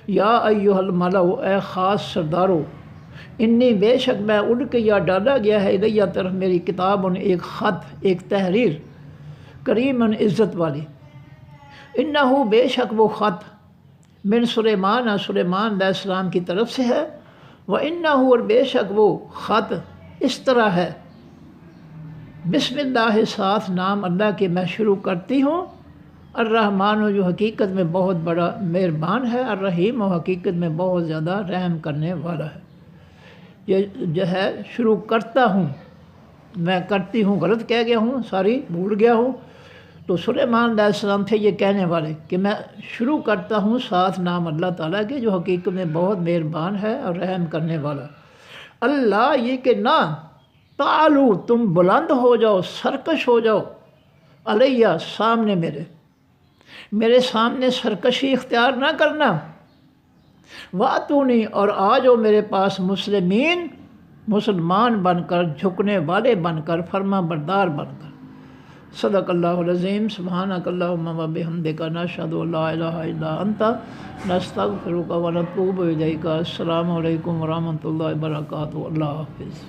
یا ایھا الملأ، اے خاص سردارو، انی، بے شک میں، اڑ کے یا ڈالا گیا ہے، الیہ، طرف میری، کتاب، ایک خط، ایک تحریر، کریم، عزت والی، انہو، بے شک وہ خط، من سلیمان، سلیمان علیہ السلام کی طرف سے ہے، وانہو، اور بے شک وہ خط اس طرح ہے، بسم اللہ، ساتھ نام اللہ کے میں شروع کرتی ہوں، الرحمن، جو حقیقت میں بہت بڑا مہربان ہے، الرحیم، و حقیقت میں بہت زیادہ رحم کرنے والا ہے۔ یہ جو ہے شروع کرتا ہوں، میں کرتی ہوں غلط کہہ گیا ہوں، ساری بھول گیا ہوں، تو سلیمان علیہ السلام تھے یہ کہنے والے کہ میں شروع کرتا ہوں ساتھ نام اللہ تعالیٰ کے، جو حقیقت میں بہت مہربان ہے اور رحم کرنے والا۔ اللہ، یہ کہ نہ، تعالو، تم بلند ہو جاؤ، سرکش ہو جاؤ، علیہ، سامنے میرے سامنے سرکشی اختیار نہ کرنا، واتونی، اور آ جاؤ میرے پاس، مسلمین، مسلمان بن کر، جھکنے والے بن کر، فرما بردار بن کر۔ صدق اللہ العظیم۔ سبحانک اللہم و بحمدک، نشہد ان لا الہ الا انت، نستغفرک و نتوب الیک۔ السلام علیکم ورحمۃ اللہ وبرکاتہ۔ اللہ حافظ۔